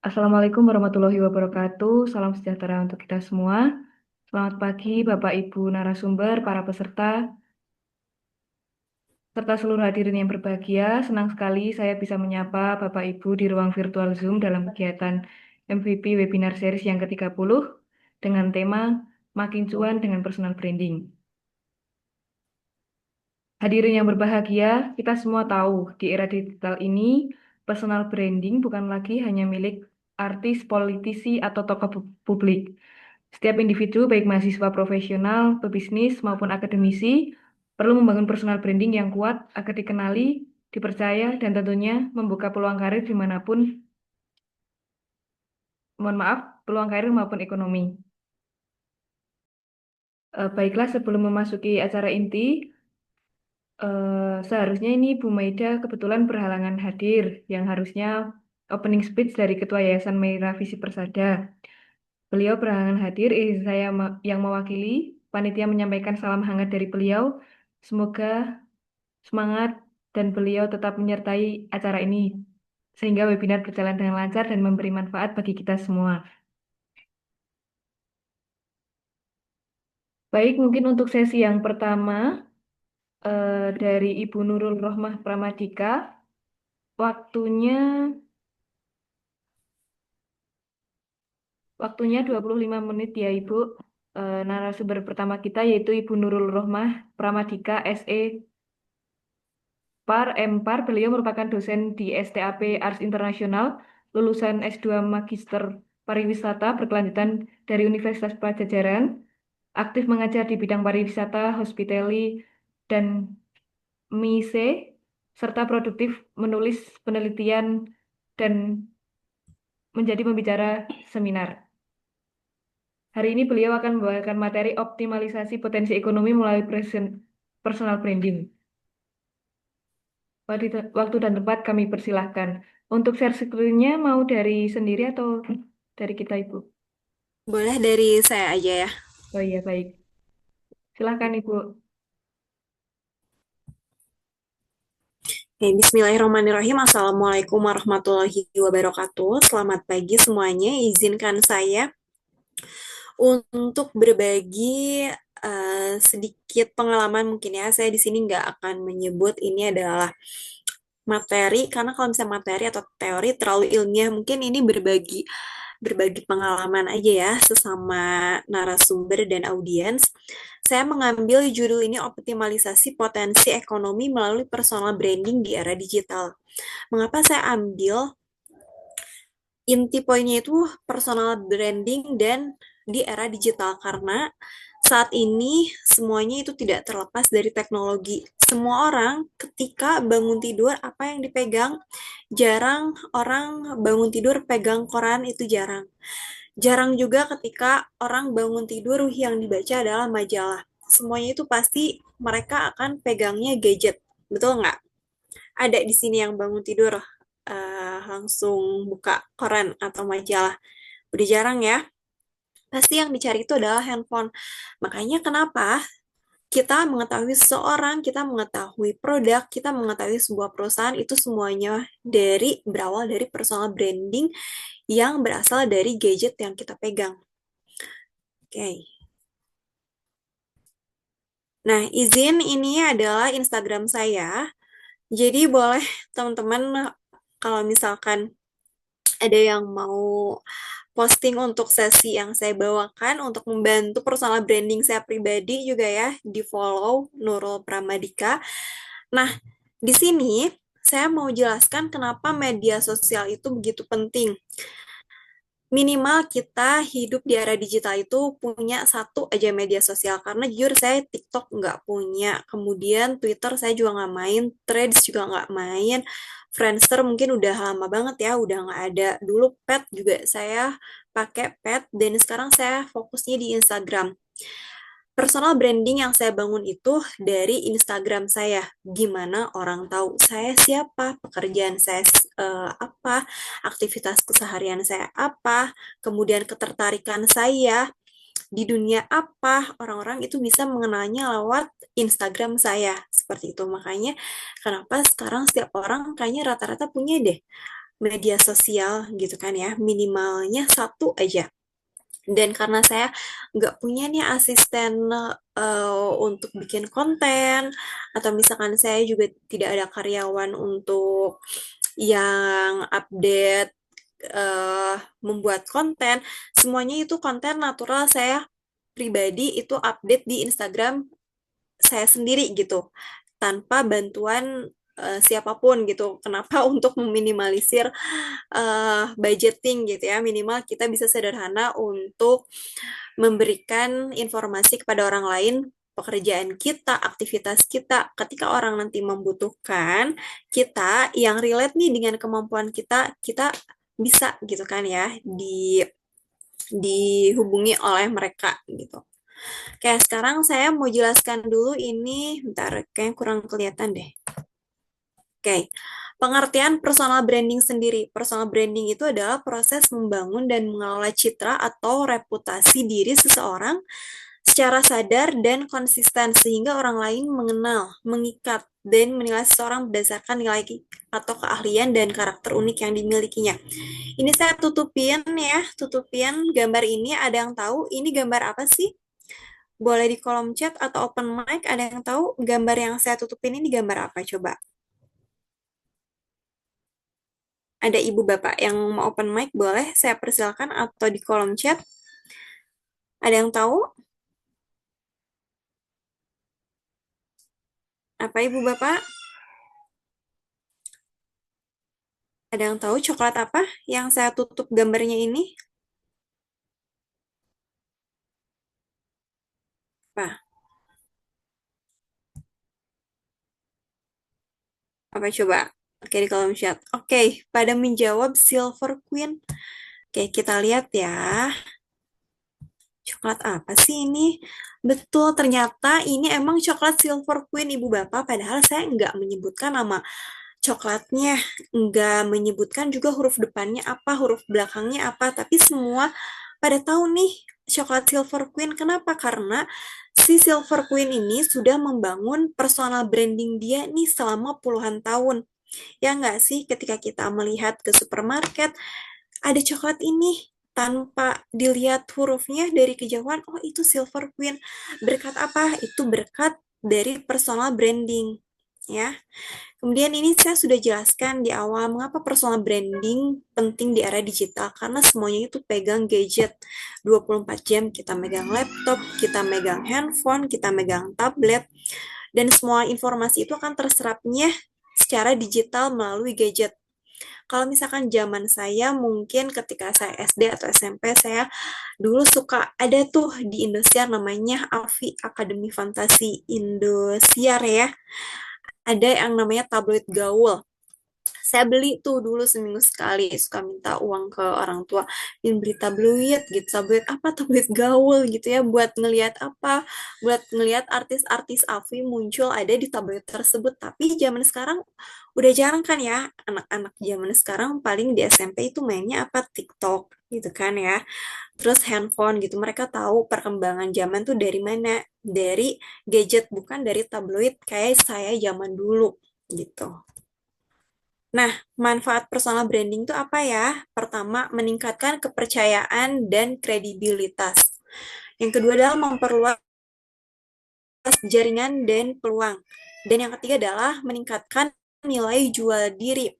Assalamualaikum warahmatullahi wabarakatuh. Salam sejahtera untuk kita semua. Selamat pagi, Bapak Ibu narasumber, para peserta, serta seluruh hadirin yang berbahagia. Senang sekali saya bisa menyapa Bapak Ibu di ruang virtual Zoom dalam kegiatan MVP Webinar Series yang ke-30 dengan tema Makin Cuan dengan Personal Branding. Hadirin yang berbahagia, kita semua tahu di era digital ini, personal branding bukan lagi hanya milik artis, politisi, atau tokoh publik. Setiap individu, baik mahasiswa profesional, pebisnis, maupun akademisi, perlu membangun personal branding yang kuat agar dikenali, dipercaya, dan tentunya membuka peluang karir dimanapun, mohon maaf, peluang karir maupun ekonomi. Baiklah, sebelum memasuki acara inti, seharusnya ini Bu Maida kebetulan berhalangan hadir, yang harusnya opening speech dari Ketua Yayasan Merah Visi Persada. Beliau berhalangan hadir, saya yang mewakili. Panitia menyampaikan salam hangat dari beliau. Semoga semangat dan beliau tetap menyertai acara ini sehingga webinar berjalan dengan lancar dan memberi manfaat bagi kita semua. Baik, mungkin untuk sesi yang pertama dari Ibu Nurul Rohmah Pramadika, waktunya waktunya 25 menit ya Ibu. Narasumber pertama kita yaitu Ibu Nurul Rohmah Pramadika, SE Par M.Par. Beliau merupakan dosen di STAP Arts Internasional, lulusan S2 Magister Pariwisata berkelanjutan dari Universitas Pajajaran, aktif mengajar di bidang pariwisata, hospitality, dan MICE, serta produktif menulis penelitian dan menjadi pembicara seminar. Hari ini beliau akan membawakan materi optimalisasi potensi ekonomi melalui personal branding. Waktu dan tempat kami persilahkan. Untuk share screen-nya mau dari sendiri atau dari kita, Ibu? Boleh dari saya aja ya. Oh iya, baik. Silahkan, Ibu. Bismillahirrahmanirrahim. Assalamualaikum warahmatullahi wabarakatuh. Selamat pagi semuanya. Izinkan saya untuk berbagi sedikit pengalaman mungkin ya. Saya di sini nggak akan menyebut ini adalah materi karena kalau misalnya materi atau teori terlalu ilmiah, mungkin ini berbagi berbagi pengalaman aja ya sesama narasumber dan audiens. Saya mengambil judul ini optimalisasi potensi ekonomi melalui personal branding di era digital. Mengapa saya ambil inti poinnya itu personal branding dan di era digital? Karena saat ini semuanya itu tidak terlepas dari teknologi. Semua orang ketika bangun tidur apa yang dipegang? Jarang orang bangun tidur pegang koran, itu jarang. Jarang juga ketika orang bangun tidur yang dibaca adalah majalah. Semuanya itu pasti mereka akan pegangnya gadget. Betul nggak? Ada di sini yang bangun tidur langsung buka koran atau majalah. Udah jarang ya. Pasti yang dicari itu adalah handphone. Makanya kenapa kita mengetahui seseorang, kita mengetahui produk, kita mengetahui sebuah perusahaan itu semuanya berawal dari personal branding yang berasal dari gadget yang kita pegang. Oke. Nah, izin ini adalah Instagram saya. Jadi boleh teman-teman kalau misalkan ada yang mau posting untuk sesi yang saya bawakan untuk membantu personal branding saya pribadi juga ya, di follow Nurul Pramadika. Nah, di sini saya mau jelaskan kenapa media sosial itu begitu penting. Minimal kita hidup di era digital itu punya satu aja media sosial. Karena jujur saya TikTok nggak punya. Kemudian Twitter saya juga nggak main. Threads juga nggak main. Friendster mungkin udah lama banget ya, udah nggak ada. Dulu Pet juga saya pakai Pet. Dan sekarang saya fokusnya di Instagram. Personal branding yang saya bangun itu dari Instagram saya. Gimana orang tahu saya siapa, pekerjaan saya apa, aktivitas keseharian saya apa, kemudian ketertarikan saya di dunia apa, orang-orang itu bisa mengenalnya lewat Instagram saya. Seperti itu. Makanya kenapa sekarang setiap orang kayaknya rata-rata punya deh media sosial gitu kan ya, minimalnya satu aja. Dan karena saya nggak punya nih asisten untuk bikin konten, atau misalkan saya juga tidak ada karyawan untuk yang update membuat konten, semuanya itu konten natural saya pribadi itu update di Instagram saya sendiri gitu, tanpa bantuan siapapun gitu. Kenapa? Untuk meminimalisir budgeting gitu ya. Minimal kita bisa sederhana untuk memberikan informasi kepada orang lain pekerjaan kita, aktivitas kita, ketika orang nanti membutuhkan kita yang relate nih dengan kemampuan kita, kita bisa gitu kan ya dihubungi oleh mereka gitu. Oke, sekarang saya mau jelaskan dulu ini, bentar, kayaknya kurang kelihatan deh. Oke, pengertian personal branding sendiri. Personal branding itu adalah proses membangun dan mengelola citra atau reputasi diri seseorang secara sadar dan konsisten sehingga orang lain mengenal, mengikat, dan menilai seseorang berdasarkan nilai atau keahlian dan karakter unik yang dimilikinya. Ini saya tutupin ya, tutupin gambar ini. Ada yang tahu ini gambar apa sih? Boleh di kolom chat atau open mic, ada yang tahu gambar yang saya tutupin ini gambar apa? Coba. Ada ibu bapak yang mau open mic, boleh saya persilakan atau di kolom chat. Ada yang tahu apa ibu bapak? Ada yang tahu coklat apa yang saya tutup gambarnya ini? Apa? Apa coba? Oke, di kolom chat. Oke, pada menjawab Silver Queen. Oke, kita lihat ya. Coklat apa sih ini? Betul, ternyata ini emang coklat Silver Queen, Ibu Bapak. Padahal saya nggak menyebutkan nama coklatnya, nggak menyebutkan juga huruf depannya apa, huruf belakangnya apa. Tapi semua pada tahu nih coklat Silver Queen. Kenapa? Karena si Silver Queen ini sudah membangun personal branding dia nih selama puluhan tahun. Ya nggak sih, ketika kita melihat ke supermarket, ada coklat ini tanpa dilihat hurufnya dari kejauhan, oh itu Silver Queen. Berkat apa? Itu berkat dari personal branding. Ya, kemudian ini saya sudah jelaskan di awal mengapa personal branding penting di era digital karena semuanya itu pegang gadget 24 jam, kita megang laptop, kita megang handphone, kita megang tablet, dan semua informasi itu akan terserapnya secara digital melalui gadget. Kalau misalkan zaman saya mungkin ketika saya SD atau SMP, saya dulu suka ada tuh di Indosiar namanya AFI, Akademi Fantasi Indosiar ya. Ada yang namanya tabloid gaul. Saya beli tuh dulu seminggu sekali, suka minta uang ke orang tua, ingin beli tabloid gitu, tabloid apa, tabloid gaul gitu ya, buat ngelihat apa, buat ngelihat artis-artis AFI muncul ada di tabloid tersebut. Tapi zaman sekarang udah jarang kan ya, anak-anak zaman sekarang paling di SMP itu mainnya apa, TikTok gitu kan ya, terus handphone gitu, mereka tahu perkembangan zaman tuh dari mana, dari gadget, bukan dari tabloid kayak saya zaman dulu gitu. Nah, manfaat personal branding itu apa ya? Pertama, meningkatkan kepercayaan dan kredibilitas. Yang kedua adalah memperluas jaringan dan peluang. Dan yang ketiga adalah meningkatkan nilai jual diri.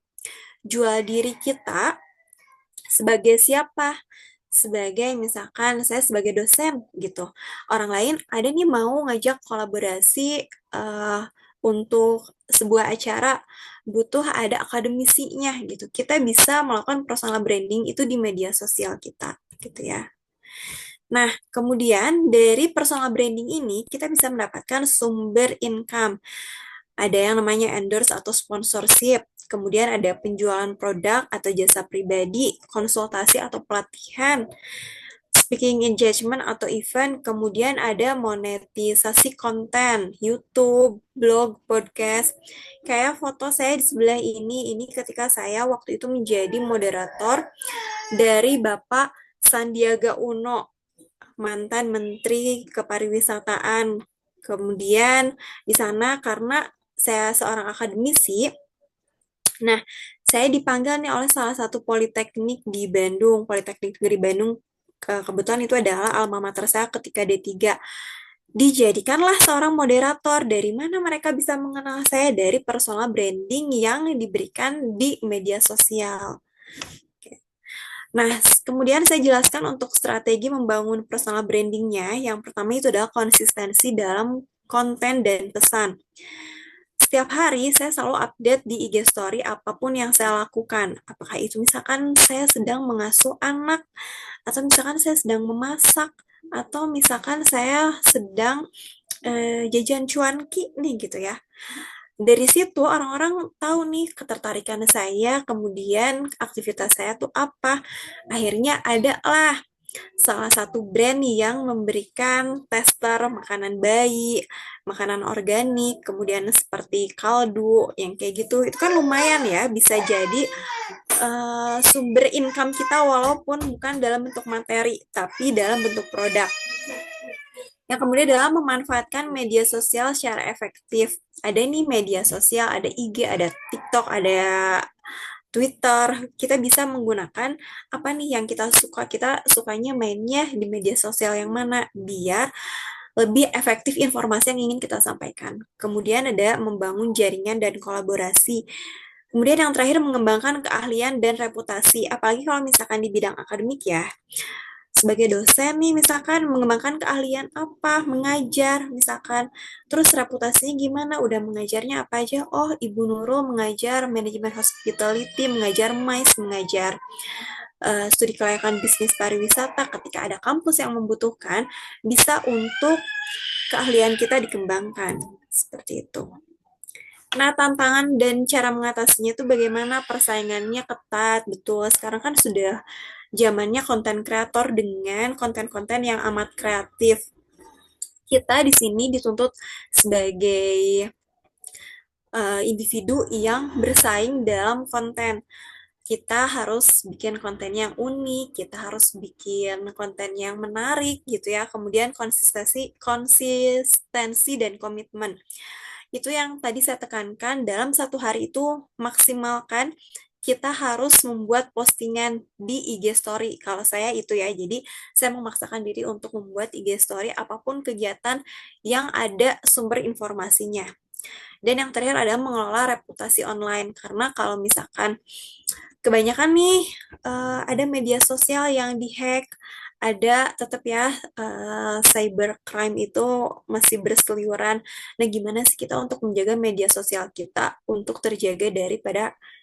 Jual diri kita sebagai siapa? Sebagai misalkan saya sebagai dosen gitu. Orang lain ada nih mau ngajak kolaborasi untuk sebuah acara, butuh ada akademisinya gitu. Kita bisa melakukan personal branding itu di media sosial kita gitu ya. Nah, kemudian dari personal branding ini kita bisa mendapatkan sumber income. Ada yang namanya endorse atau sponsorship. Kemudian ada penjualan produk atau jasa pribadi, konsultasi atau pelatihan, speaking engagement atau event, kemudian ada monetisasi konten, YouTube, blog, podcast. Kayak foto saya di sebelah ini ketika saya waktu itu menjadi moderator dari Bapak Sandiaga Uno, mantan Menteri Kepariwisataan. Kemudian di sana karena saya seorang akademisi, nah saya dipanggil nih oleh salah satu politeknik di Bandung, Politeknik Negeri Bandung. Kebetulan itu adalah alma mater saya ketika D3. Dijadikanlah seorang moderator. Dari mana mereka bisa mengenal saya? Dari personal branding yang diberikan di media sosial. Nah, kemudian saya jelaskan untuk strategi membangun personal brandingnya. Yang pertama itu adalah konsistensi dalam konten dan pesan. Setiap hari saya selalu update di IG Story apapun yang saya lakukan. Apakah itu misalkan saya sedang mengasuh anak, atau misalkan saya sedang memasak, atau misalkan saya sedang jajan cuanki nih gitu ya. Dari situ orang-orang tahu nih ketertarikan saya, kemudian aktivitas saya tuh apa. Akhirnya ada lah salah satu brand yang memberikan tester makanan bayi, makanan organik, kemudian seperti kaldu, yang kayak gitu. Itu kan lumayan ya, bisa jadi sumber income kita walaupun bukan dalam bentuk materi, tapi dalam bentuk produk. Yang kemudian adalah memanfaatkan media sosial secara efektif. Ada nih media sosial, ada IG, ada TikTok, ada Twitter. Kita bisa menggunakan apa nih yang kita suka. Kita sukanya mainnya di media sosial yang mana biar lebih efektif informasi yang ingin kita sampaikan. Kemudian ada membangun jaringan dan kolaborasi. Kemudian yang terakhir mengembangkan keahlian dan reputasi. Apalagi kalau misalkan di bidang akademik ya, sebagai dosen nih misalkan mengembangkan keahlian apa, mengajar misalkan, terus reputasinya gimana, udah mengajarnya apa aja, oh Ibu Nurul mengajar manajemen hospitality, mengajar MICE, mengajar studi kelayakan bisnis pariwisata. Ketika ada kampus yang membutuhkan, bisa untuk keahlian kita dikembangkan, seperti itu. Nah, tantangan dan cara mengatasinya itu bagaimana, persaingannya ketat, betul. Sekarang kan sudah zamannya konten kreator dengan konten-konten yang amat kreatif. Kita di sini dituntut sebagai individu yang bersaing dalam konten. Kita harus bikin konten yang unik, kita harus bikin konten yang menarik gitu ya. Kemudian konsistensi dan komitmen. Itu yang tadi saya tekankan, dalam satu hari itu maksimalkan kita harus membuat postingan di IG Story. Kalau saya itu ya, jadi saya memaksakan diri untuk membuat IG Story apapun kegiatan yang ada sumber informasinya. Dan yang terakhir adalah mengelola reputasi online. Karena kalau misalkan kebanyakan nih ada media sosial yang dihack, ada tetap ya cybercrime itu masih berseliweran. Nah, gimana sih kita untuk menjaga media sosial kita untuk terjaga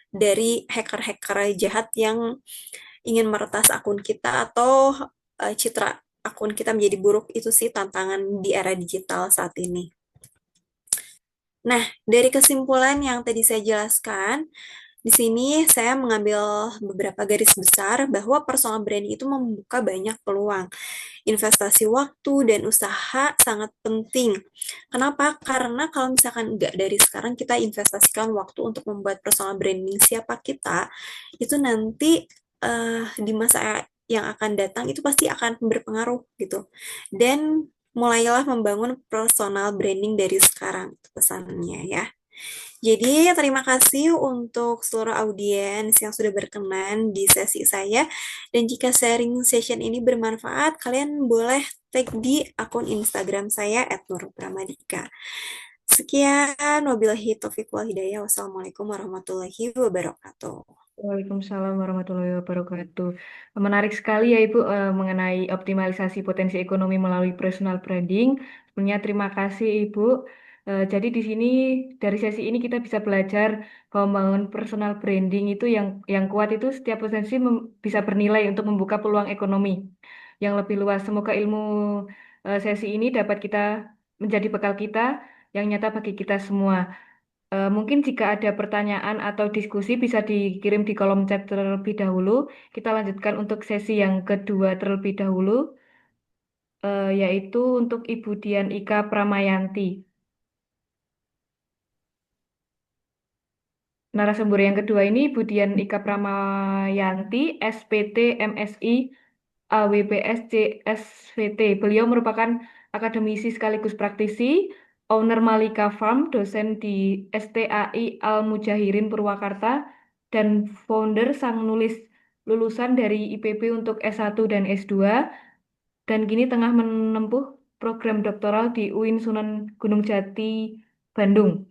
dari hacker-hacker jahat yang ingin meretas akun kita atau citra akun kita menjadi buruk. Itu sih tantangan di era digital saat ini. Nah, dari kesimpulan yang tadi saya jelaskan, di sini saya mengambil beberapa garis besar bahwa personal branding itu membuka banyak peluang. Investasi waktu dan usaha sangat penting. Kenapa? Karena kalau misalkan nggak dari sekarang kita investasikan waktu untuk membuat personal branding siapa kita, itu nanti di masa yang akan datang itu pasti akan berpengaruh gitu. Dan mulailah membangun personal branding dari sekarang, itu pesannya ya. Jadi, terima kasih untuk seluruh audiens yang sudah berkenan di sesi saya. Dan jika sharing session ini bermanfaat, kalian boleh tag di akun Instagram saya @nurpramadika. Sekian, wabillahi taufiq wal hidayah. Wassalamualaikum warahmatullahi wabarakatuh. Waalaikumsalam warahmatullahi wabarakatuh. Menarik sekali ya Ibu mengenai optimalisasi potensi ekonomi melalui personal branding. Sebenarnya terima kasih Ibu. Jadi di sini dari sesi ini kita bisa belajar bahwa membangun personal branding itu yang kuat itu setiap potensi bisa bernilai untuk membuka peluang ekonomi yang lebih luas. Semoga ilmu sesi ini dapat kita menjadi bekal kita yang nyata bagi kita semua. Mungkin jika ada pertanyaan atau diskusi bisa dikirim di kolom chat terlebih dahulu. Kita lanjutkan untuk sesi yang kedua terlebih dahulu, yaitu untuk Ibu Dian Ika Pramayanti. Narasumber yang kedua ini Ibu Dian Ika Pramayanti, SPT, MSI, AWPS, CSVT. Beliau merupakan akademisi sekaligus praktisi, owner Malika Farm, dosen di STAI Al Mujahirin Purwakarta, dan founder sang nulis lulusan dari IPB untuk S1 dan S2, dan kini tengah menempuh program doktoral di UIN Sunan Gunung Jati, Bandung.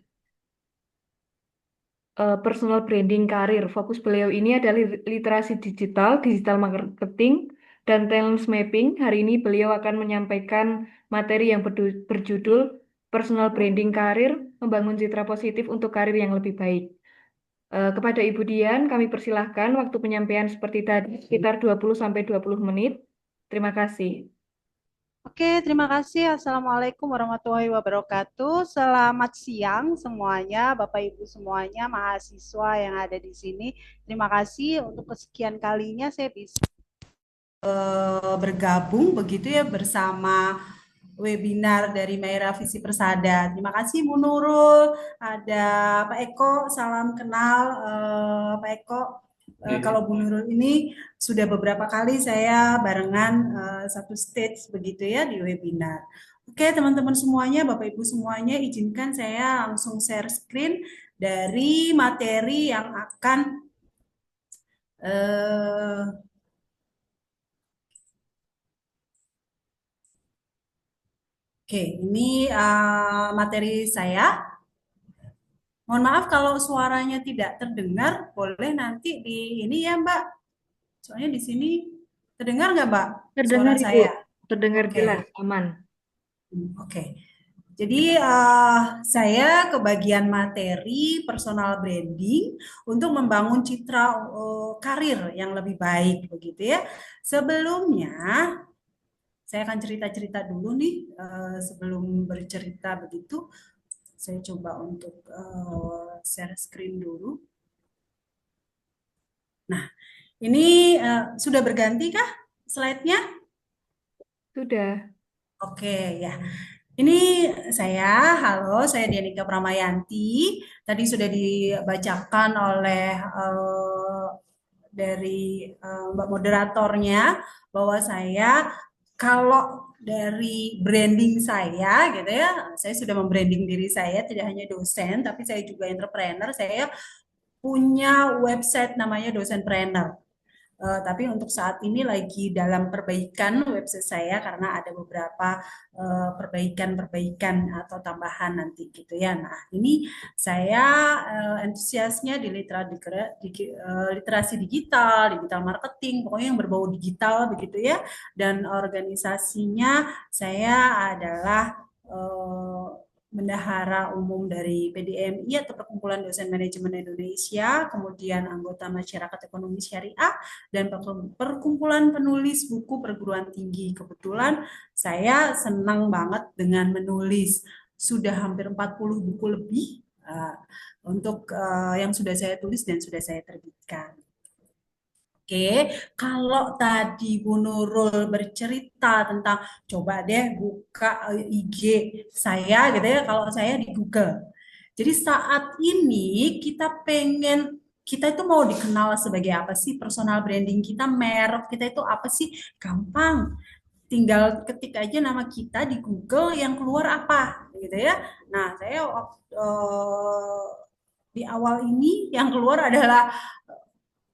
Personal branding karir. Fokus beliau ini adalah literasi digital, digital marketing, dan talent mapping. Hari ini beliau akan menyampaikan materi yang berjudul Personal Branding Karir, Membangun Citra Positif untuk Karir yang Lebih Baik. Kepada Ibu Dian, kami persilahkan waktu penyampaian seperti tadi, sekitar 20-20 menit. Terima kasih. Oke, terima kasih. Assalamualaikum warahmatullahi wabarakatuh. Selamat siang semuanya, Bapak Ibu semuanya, mahasiswa yang ada di sini. Terima kasih untuk kesekian kalinya saya bisa bergabung begitu ya bersama webinar dari Maira Visi Persada. Terima kasih Bu Nurul, ada Pak Eko, salam kenal Pak Eko. Kalau Bu Nurul ini sudah beberapa kali saya barengan satu stage begitu ya di webinar. Oke teman-teman semuanya, Bapak Ibu semuanya, izinkan saya langsung share screen dari materi yang akan Oke, ini materi saya. Mohon maaf kalau suaranya tidak terdengar, boleh nanti di ini ya Mbak. Soalnya di sini terdengar nggak Mbak suara Terdengar, Ibu. saya? Terdengar Oke, jelas, aman. oke. Jadi saya ke bagian materi personal branding untuk membangun citra karir yang lebih baik begitu ya. Sebelumnya saya akan cerita-cerita dulu nih sebelum bercerita begitu. Saya coba untuk share screen dulu. Nah, ini sudah berganti kah slide-nya? Sudah. Oke, ya. Ini halo, saya Dianika Pramayanti. Tadi sudah dibacakan oleh dari Mbak moderatornya bahwa saya kalau dari branding saya gitu ya, saya sudah membranding diri saya tidak hanya dosen tapi saya juga entrepreneur. Saya punya website namanya Dosenpreneur. Tapi untuk saat ini lagi dalam perbaikan website saya karena ada beberapa perbaikan-perbaikan atau tambahan nanti gitu ya. Nah, ini saya antusiasnya di literasi digital, digital marketing, pokoknya yang berbau digital begitu ya. Dan organisasinya saya adalah bendahara umum dari PDMI atau Perkumpulan Dosen Manajemen Indonesia, kemudian anggota Masyarakat Ekonomi Syariah, dan Perkumpulan Penulis Buku Perguruan Tinggi. Kebetulan saya senang banget dengan menulis. Sudah hampir 40 buku lebih untuk yang sudah saya tulis dan sudah saya terbitkan. Oke, kalau tadi Bu Nurul bercerita tentang coba deh buka IG saya gitu ya, kalau saya di Google. Jadi saat ini kita itu mau dikenal sebagai apa sih, personal branding kita, merek kita itu apa sih? Gampang. Tinggal ketik aja nama kita di Google, yang keluar apa gitu ya. Nah, saya di awal ini yang keluar adalah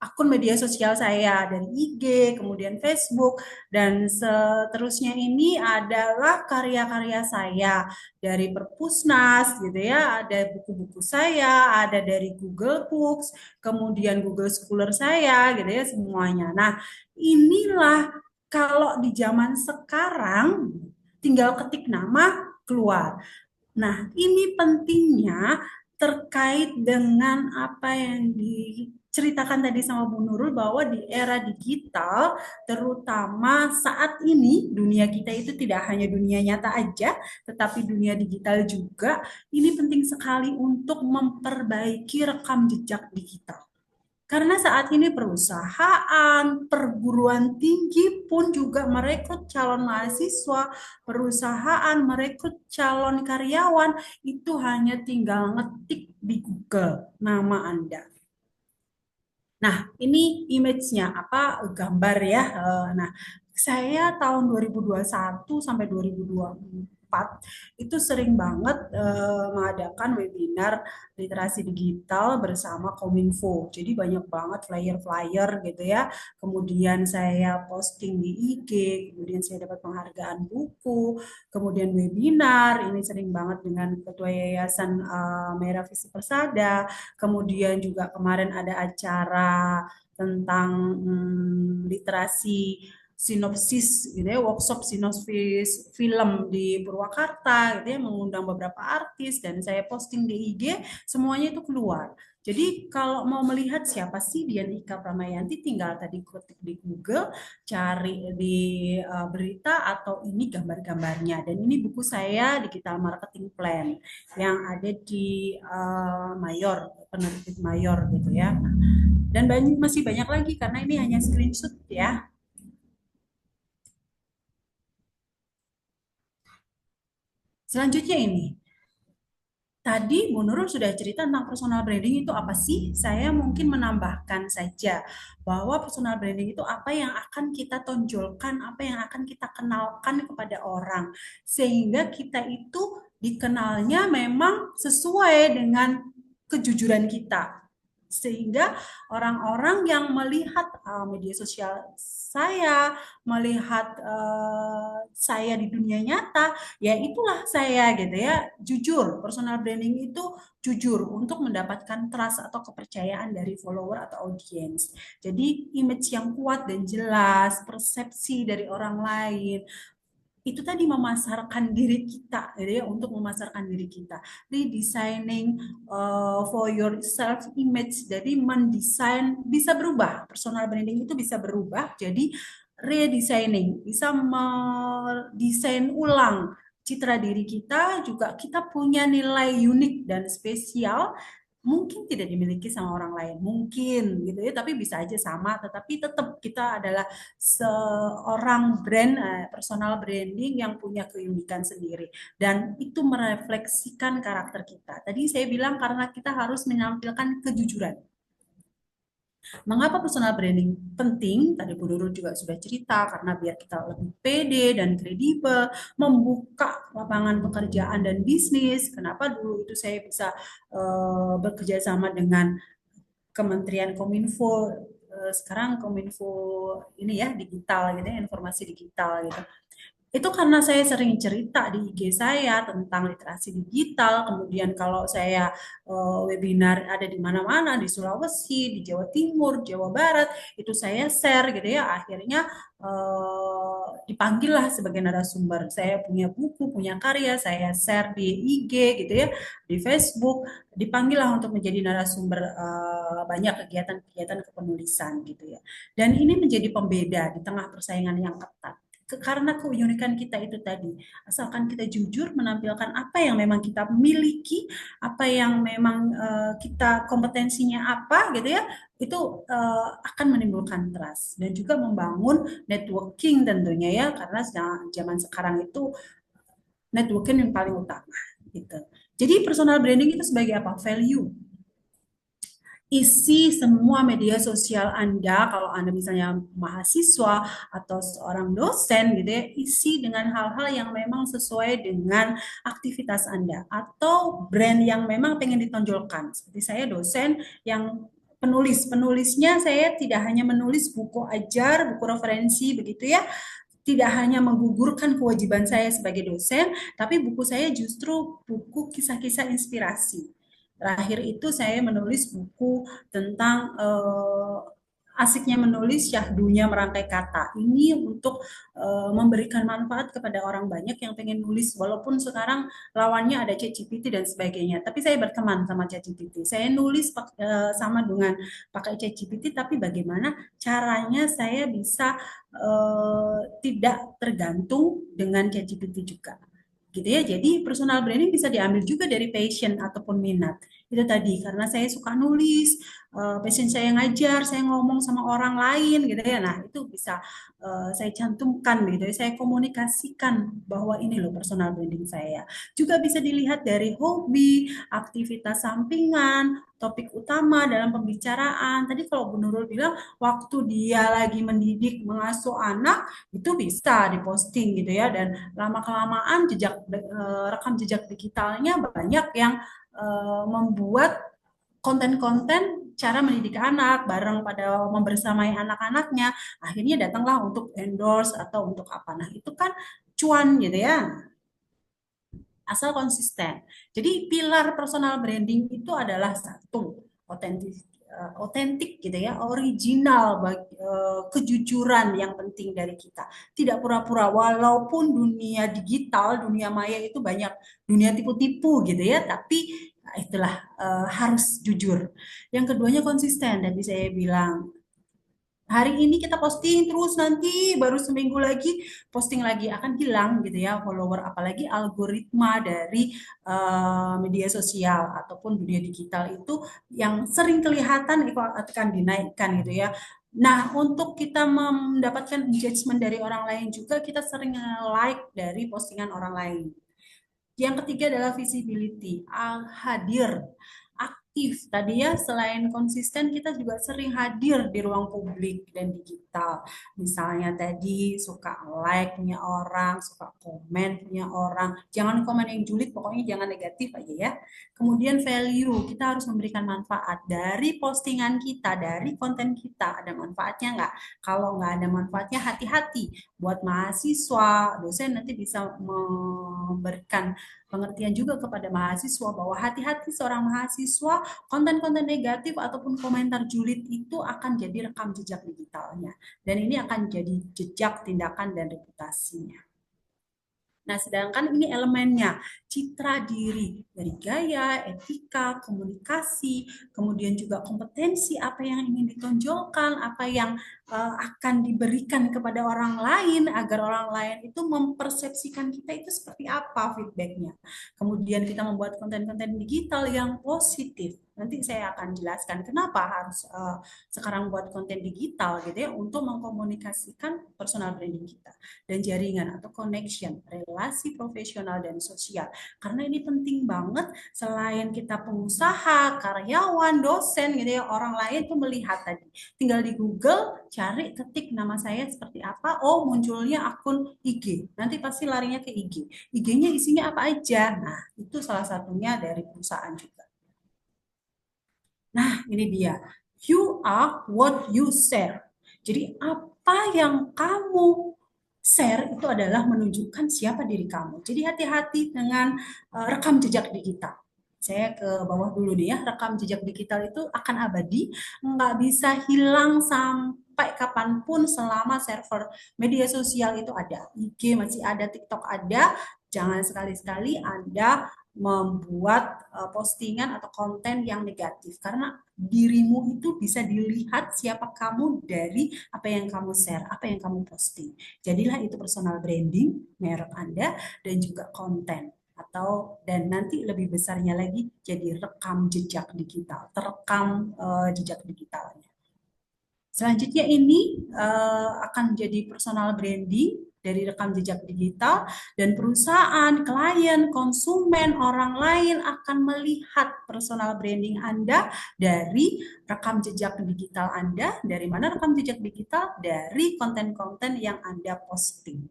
akun media sosial saya dari IG, kemudian Facebook, dan seterusnya ini adalah karya-karya saya dari Perpusnas gitu ya, ada buku-buku saya, ada dari Google Books, kemudian Google Scholar saya gitu ya semuanya. Nah, inilah kalau di zaman sekarang tinggal ketik nama keluar. Nah, ini pentingnya terkait dengan apa yang diceritakan tadi sama Bu Nurul bahwa di era digital, terutama saat ini dunia kita itu tidak hanya dunia nyata aja, tetapi dunia digital juga. Ini penting sekali untuk memperbaiki rekam jejak digital. Karena saat ini perusahaan, perguruan tinggi pun juga merekrut calon mahasiswa, perusahaan merekrut calon karyawan, itu hanya tinggal ngetik di Google nama Anda. Nah, ini image-nya, apa gambar ya. Nah, saya tahun 2021 sampai 2024 Unpad itu sering banget mengadakan webinar literasi digital bersama Kominfo. Jadi banyak banget flyer-flyer gitu ya. Kemudian saya posting di IG, kemudian saya dapat penghargaan buku, kemudian webinar, ini sering banget dengan Ketua Yayasan Merah Visi Persada. Kemudian juga kemarin ada acara tentang literasi sinopsis gitu ya, workshop sinopsis film di Purwakarta gitu ya, mengundang beberapa artis dan saya posting di IG, semuanya itu keluar. Jadi kalau mau melihat siapa sih Dian Ika Pramayanti, tinggal tadi ketik di Google, cari di berita atau ini gambar-gambarnya. Dan ini buku saya Digital Marketing Plan yang ada di Mayor, penerbit Mayor gitu ya. Dan masih banyak lagi karena ini hanya screenshot ya. Selanjutnya ini. Tadi Bu Nurul sudah cerita tentang personal branding itu apa sih? Saya mungkin menambahkan saja bahwa personal branding itu apa yang akan kita tonjolkan, apa yang akan kita kenalkan kepada orang. Sehingga kita itu dikenalnya memang sesuai dengan kejujuran kita. Sehingga orang-orang yang melihat media sosial saya, melihat saya di dunia nyata, ya itulah saya gitu ya, jujur. Personal branding itu jujur untuk mendapatkan trust atau kepercayaan dari follower atau audiens. Jadi image yang kuat dan jelas, persepsi dari orang lain, itu tadi memasarkan diri kita gitu ya, untuk memasarkan diri kita, redesigning for your self image. Jadi mendesain bisa berubah, personal branding itu bisa berubah jadi redesigning, bisa mendesain ulang citra diri kita, juga kita punya nilai unik dan spesial, mungkin tidak dimiliki sama orang lain, mungkin gitu ya, tapi bisa aja sama, tetapi tetap kita adalah seorang brand, personal branding yang punya keunikan sendiri, dan itu merefleksikan karakter kita. Tadi saya bilang karena kita harus menampilkan kejujuran. Mengapa personal branding penting? Tadi Bu Nurul juga sudah cerita, karena biar kita lebih pede dan kredibel, membuka lapangan pekerjaan dan bisnis. Kenapa dulu itu saya bisa bekerja sama dengan Kementerian Kominfo, sekarang Kominfo ini ya, digital gitu ya, informasi digital gitu. Itu karena saya sering cerita di IG saya tentang literasi digital, kemudian kalau saya webinar ada di mana-mana, di Sulawesi, di Jawa Timur, Jawa Barat, itu saya share gitu ya, akhirnya dipanggil lah sebagai narasumber. Saya punya buku, punya karya, saya share di IG gitu ya, di Facebook, dipanggil lah untuk menjadi narasumber banyak kegiatan-kegiatan kepenulisan gitu ya. Dan ini menjadi pembeda di tengah persaingan yang ketat. Karena keunikan kita itu tadi, asalkan kita jujur menampilkan apa yang memang kita miliki, apa yang memang kita kompetensinya apa gitu ya, itu akan menimbulkan trust dan juga membangun networking tentunya ya, karena zaman sekarang itu networking yang paling utama gitu. Jadi personal branding itu sebagai apa? Value. Isi semua media sosial Anda, kalau Anda misalnya mahasiswa atau seorang dosen gitu ya, isi dengan hal-hal yang memang sesuai dengan aktivitas Anda atau brand yang memang pengen ditonjolkan. Seperti saya dosen yang penulisnya saya tidak hanya menulis buku ajar, buku referensi begitu ya, tidak hanya menggugurkan kewajiban saya sebagai dosen, tapi buku saya justru buku kisah-kisah inspirasi. Terakhir itu saya menulis buku tentang asiknya menulis, syahdunya merangkai kata. Ini untuk memberikan manfaat kepada orang banyak yang pengen nulis, walaupun sekarang lawannya ada ChatGPT dan sebagainya. Tapi saya berteman sama ChatGPT. Saya nulis sama dengan pakai ChatGPT, tapi bagaimana caranya saya bisa tidak tergantung dengan ChatGPT juga gitu ya. Jadi personal branding bisa diambil juga dari passion ataupun minat. Itu tadi, karena saya suka nulis, passion saya ngajar, saya ngomong sama orang lain gitu ya. Nah, itu bisa saya cantumkan gitu ya, saya komunikasikan bahwa ini loh personal branding saya. Juga bisa dilihat dari hobi, aktivitas sampingan, topik utama dalam pembicaraan. Tadi kalau Bu Nurul bilang waktu dia lagi mendidik, mengasuh anak, itu bisa diposting gitu ya. Dan lama-kelamaan rekam jejak digitalnya banyak yang membuat konten-konten cara mendidik anak bareng pada membersamai anak-anaknya, akhirnya datanglah untuk endorse atau untuk apa. Nah, itu kan cuan gitu ya, asal konsisten. Jadi pilar personal branding itu adalah satu, otentik otentik gitu ya, original, kejujuran yang penting dari kita. Tidak pura-pura, walaupun dunia digital, dunia maya itu banyak dunia tipu-tipu gitu ya, tapi itulah harus jujur. Yang keduanya konsisten, tadi saya bilang hari ini kita posting terus, nanti baru seminggu lagi posting lagi, akan hilang gitu ya follower, apalagi algoritma dari media sosial ataupun dunia digital itu yang sering kelihatan itu akan dinaikkan gitu ya. Nah, untuk kita mendapatkan engagement dari orang lain juga, kita sering like dari postingan orang lain. Yang ketiga adalah visibility, hadir, aktif. Tadi ya, selain konsisten, kita juga sering hadir di ruang publik dan digital. Misalnya tadi suka like punya orang, suka komen punya orang. Jangan komen yang julid, pokoknya jangan negatif aja ya. Kemudian value, kita harus memberikan manfaat dari postingan kita, dari konten kita. Ada manfaatnya nggak? Kalau nggak ada manfaatnya, hati-hati. Buat mahasiswa, dosen nanti bisa memberikan pengertian juga kepada mahasiswa bahwa hati-hati seorang mahasiswa, konten-konten negatif ataupun komentar julid itu akan jadi rekam jejak digitalnya. Dan ini akan jadi jejak tindakan dan reputasinya. Nah, sedangkan ini elemennya, citra diri, dari gaya, etika, komunikasi, kemudian juga kompetensi apa yang ingin ditonjolkan, apa yang akan diberikan kepada orang lain, agar orang lain itu mempersepsikan kita itu seperti apa feedbacknya. Kemudian kita membuat konten-konten digital yang positif. Nanti saya akan jelaskan kenapa harus sekarang buat konten digital gitu ya, untuk mengkomunikasikan personal branding kita dan jaringan atau connection, relasi profesional dan sosial. Karena ini penting banget, selain kita pengusaha, karyawan, dosen gitu ya, orang lain tuh melihat tadi. Tinggal di Google, cari, ketik nama saya seperti apa, oh munculnya akun IG. Nanti pasti larinya ke IG. IG-nya isinya apa aja. Nah, itu salah satunya dari perusahaan juga. Nah, ini dia. You are what you share. Jadi apa yang kamu share itu adalah menunjukkan siapa diri kamu. Jadi hati-hati dengan rekam jejak digital. Saya ke bawah dulu nih ya. Rekam jejak digital itu akan abadi, nggak bisa hilang sampai kapanpun selama server media sosial itu ada. IG masih ada, TikTok ada. Jangan sekali-sekali Anda membuat postingan atau konten yang negatif, karena dirimu itu bisa dilihat siapa kamu dari apa yang kamu share, apa yang kamu posting. Jadilah itu personal branding merek Anda dan juga konten, atau dan nanti lebih besarnya lagi jadi rekam jejak digital, terekam jejak digitalnya. Selanjutnya ini akan jadi personal branding dari rekam jejak digital, dan perusahaan, klien, konsumen, orang lain akan melihat personal branding Anda dari rekam jejak digital Anda. Dari mana rekam jejak digital? Dari konten-konten yang Anda posting.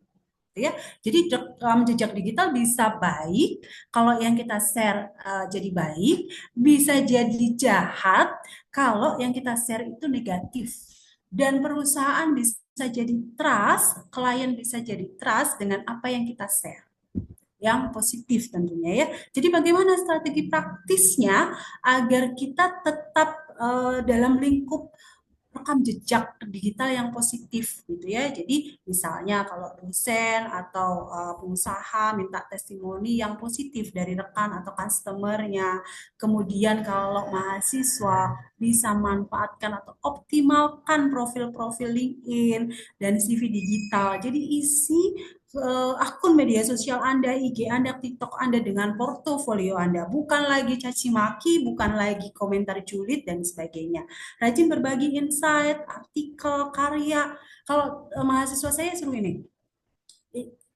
Ya, jadi rekam jejak digital bisa baik kalau yang kita share jadi baik, bisa jadi jahat kalau yang kita share itu negatif. Dan perusahaan bisa jadi trust, klien bisa jadi trust dengan apa yang kita share. Yang positif tentunya ya. Jadi bagaimana strategi praktisnya agar kita tetap dalam lingkup rekam jejak digital yang positif gitu ya. Jadi misalnya kalau dosen atau pengusaha minta testimoni yang positif dari rekan atau customernya. Kemudian kalau mahasiswa bisa manfaatkan atau optimalkan profil-profil LinkedIn dan CV digital. Jadi isi akun media sosial Anda, IG Anda, TikTok Anda dengan portofolio Anda. Bukan lagi caci maki, bukan lagi komentar julid dan sebagainya. Rajin berbagi insight, artikel, karya. Kalau mahasiswa saya suruh ini,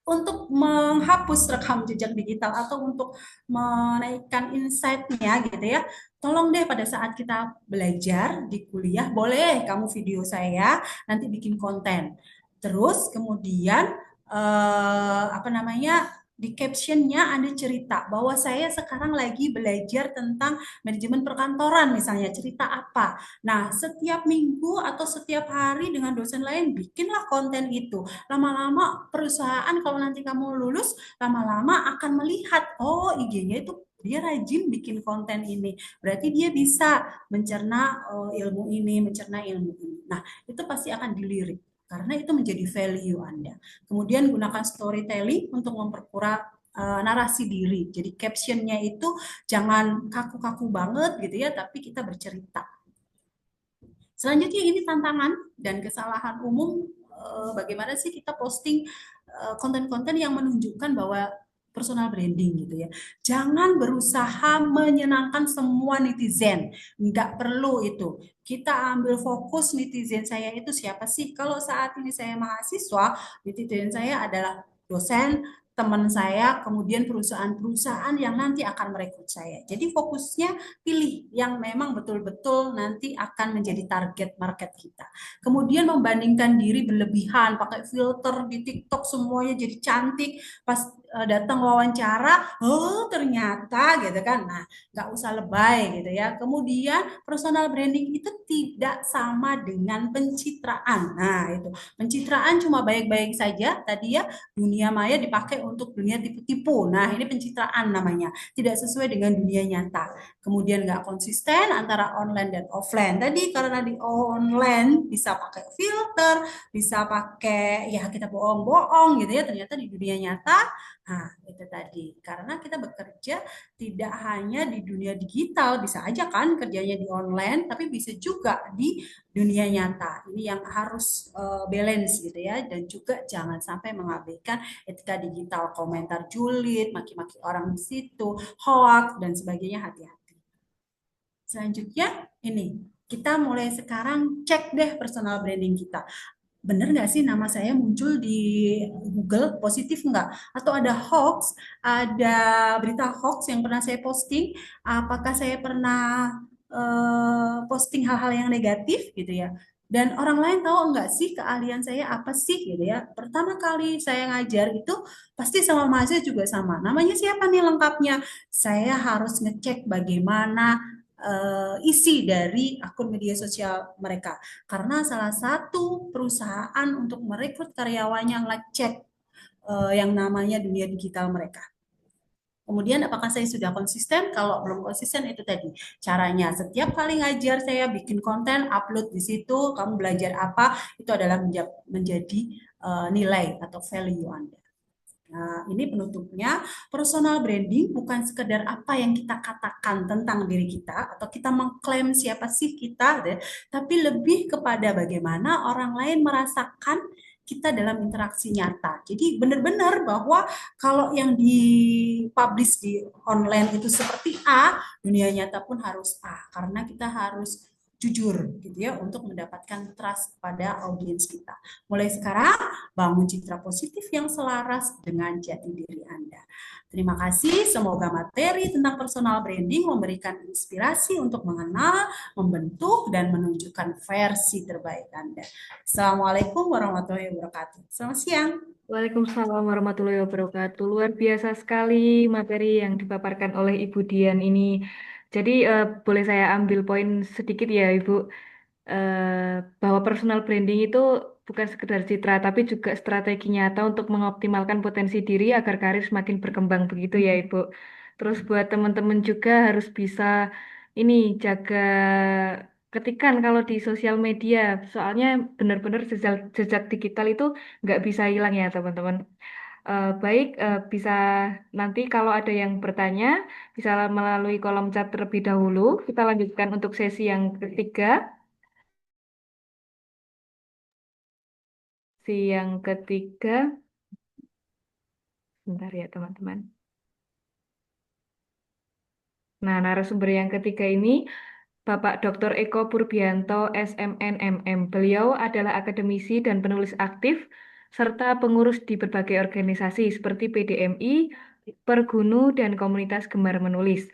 untuk menghapus rekam jejak digital atau untuk menaikkan insight-nya gitu ya, tolong deh pada saat kita belajar di kuliah, boleh kamu video saya, nanti bikin konten. Terus kemudian apa namanya, di captionnya Anda cerita bahwa saya sekarang lagi belajar tentang manajemen perkantoran misalnya, cerita apa. Nah, setiap minggu atau setiap hari dengan dosen lain bikinlah konten itu. Lama-lama perusahaan kalau nanti kamu lulus, lama-lama akan melihat, oh IG-nya itu dia rajin bikin konten ini. Berarti dia bisa mencerna ilmu ini, mencerna ilmu ini. Nah, itu pasti akan dilirik karena itu menjadi value Anda. Kemudian gunakan storytelling untuk memperkuat narasi diri. Jadi captionnya itu jangan kaku-kaku banget gitu ya, tapi kita bercerita. Selanjutnya ini tantangan dan kesalahan umum, bagaimana sih kita posting konten-konten yang menunjukkan bahwa personal branding gitu ya. Jangan berusaha menyenangkan semua netizen, nggak perlu itu. Kita ambil fokus netizen saya itu siapa sih? Kalau saat ini saya mahasiswa, netizen saya adalah dosen, teman saya, kemudian perusahaan-perusahaan yang nanti akan merekrut saya. Jadi fokusnya pilih yang memang betul-betul nanti akan menjadi target market kita. Kemudian membandingkan diri berlebihan, pakai filter di TikTok semuanya jadi cantik, pas datang wawancara, oh ternyata gitu kan. Nah, nggak usah lebay gitu ya. Kemudian personal branding itu tidak sama dengan pencitraan. Nah, itu pencitraan cuma baik-baik saja tadi ya, dunia maya dipakai untuk dunia tipu-tipu. Nah, ini pencitraan namanya, tidak sesuai dengan dunia nyata. Kemudian nggak konsisten antara online dan offline. Tadi karena di online bisa pakai filter, bisa pakai ya kita bohong-bohong gitu ya, ternyata di dunia nyata, nah itu tadi. Karena kita bekerja tidak hanya di dunia digital, bisa aja kan kerjanya di online, tapi bisa juga di dunia nyata. Ini yang harus balance gitu ya, dan juga jangan sampai mengabaikan etika digital, komentar julid, maki-maki orang di situ, hoax dan sebagainya, hati-hati. Selanjutnya ini, kita mulai sekarang cek deh personal branding kita. Bener nggak sih nama saya muncul di Google, positif nggak? Atau ada hoax, ada berita hoax yang pernah saya posting, apakah saya pernah posting hal-hal yang negatif gitu ya? Dan orang lain tahu nggak sih keahlian saya apa sih gitu ya? Pertama kali saya ngajar itu pasti sama mahasiswa juga sama. Namanya siapa nih lengkapnya? Saya harus ngecek bagaimana isi dari akun media sosial mereka. Karena salah satu perusahaan untuk merekrut karyawannya ngecek yang namanya dunia digital mereka. Kemudian apakah saya sudah konsisten? Kalau belum konsisten itu tadi caranya. Setiap kali ngajar saya bikin konten, upload di situ, kamu belajar apa, itu adalah menjadi nilai atau value Anda. Nah, ini penutupnya, personal branding bukan sekedar apa yang kita katakan tentang diri kita atau kita mengklaim siapa sih kita, tapi lebih kepada bagaimana orang lain merasakan kita dalam interaksi nyata. Jadi benar-benar bahwa kalau yang dipublish di online itu seperti A, dunia nyata pun harus A, karena kita harus jujur gitu ya untuk mendapatkan trust pada audiens kita. Mulai sekarang bangun citra positif yang selaras dengan jati diri Anda. Terima kasih, semoga materi tentang personal branding memberikan inspirasi untuk mengenal, membentuk, dan menunjukkan versi terbaik Anda. Assalamualaikum warahmatullahi wabarakatuh. Selamat siang. Waalaikumsalam warahmatullahi wabarakatuh. Luar biasa sekali materi yang dipaparkan oleh Ibu Dian ini. Jadi boleh saya ambil poin sedikit ya Ibu, bahwa personal branding itu bukan sekedar citra, tapi juga strategi nyata untuk mengoptimalkan potensi diri agar karir semakin berkembang begitu ya Ibu. Terus buat teman-teman juga harus bisa ini jaga ketikan kalau di sosial media, soalnya benar-benar jejak, jejak digital itu nggak bisa hilang ya teman-teman. Baik, bisa nanti kalau ada yang bertanya, bisa melalui kolom chat terlebih dahulu. Kita lanjutkan untuk sesi yang ketiga. Si yang ketiga, Bentar ya teman-teman. Nah, narasumber yang ketiga ini Bapak Dr. Eko Purbianto, SMN MM. Beliau adalah akademisi dan penulis aktif serta pengurus di berbagai organisasi seperti PDMI, Pergunu, dan Komunitas Gemar Menulis.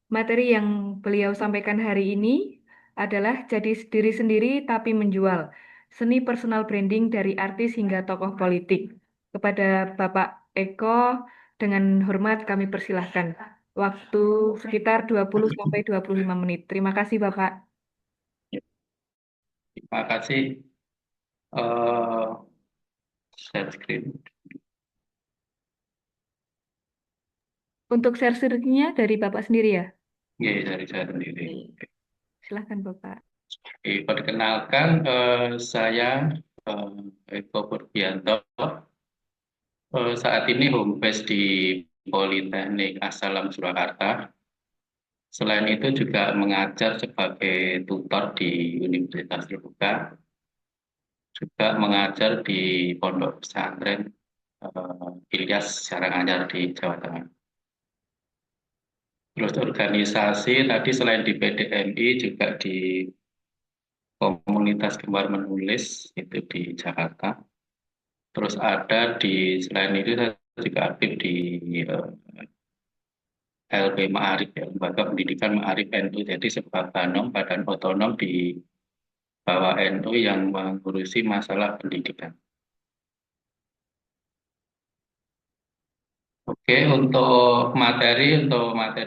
Materi yang beliau sampaikan hari ini adalah jadi diri sendiri tapi menjual. Seni personal branding dari artis hingga tokoh politik. Kepada Bapak Eko, dengan hormat kami persilahkan. Waktu sekitar 20 sampai 25 menit. Terima kasih, Bapak. Terima kasih. eh Share screen. Untuk share screen-nya dari Bapak sendiri ya? Iya, dari saya sendiri. Silahkan, Bapak. Oke, perkenalkan saya Eko Purbianto. Saat ini home base di Politeknik Asalam Surakarta. Selain itu juga mengajar sebagai tutor di Universitas Terbuka, juga mengajar di Pondok Pesantren Ilyas Karanganyar di Jawa Tengah. Terus organisasi tadi selain di PDMI juga di Komunitas Gemar Menulis itu di Jakarta. Terus ada selain itu saya juga aktif di LP Ma'arif, ya, Lembaga Pendidikan Ma'arif NU. Jadi sebuah badan otonom di bawah NU yang mengurusi masalah pendidikan. Oke, untuk materi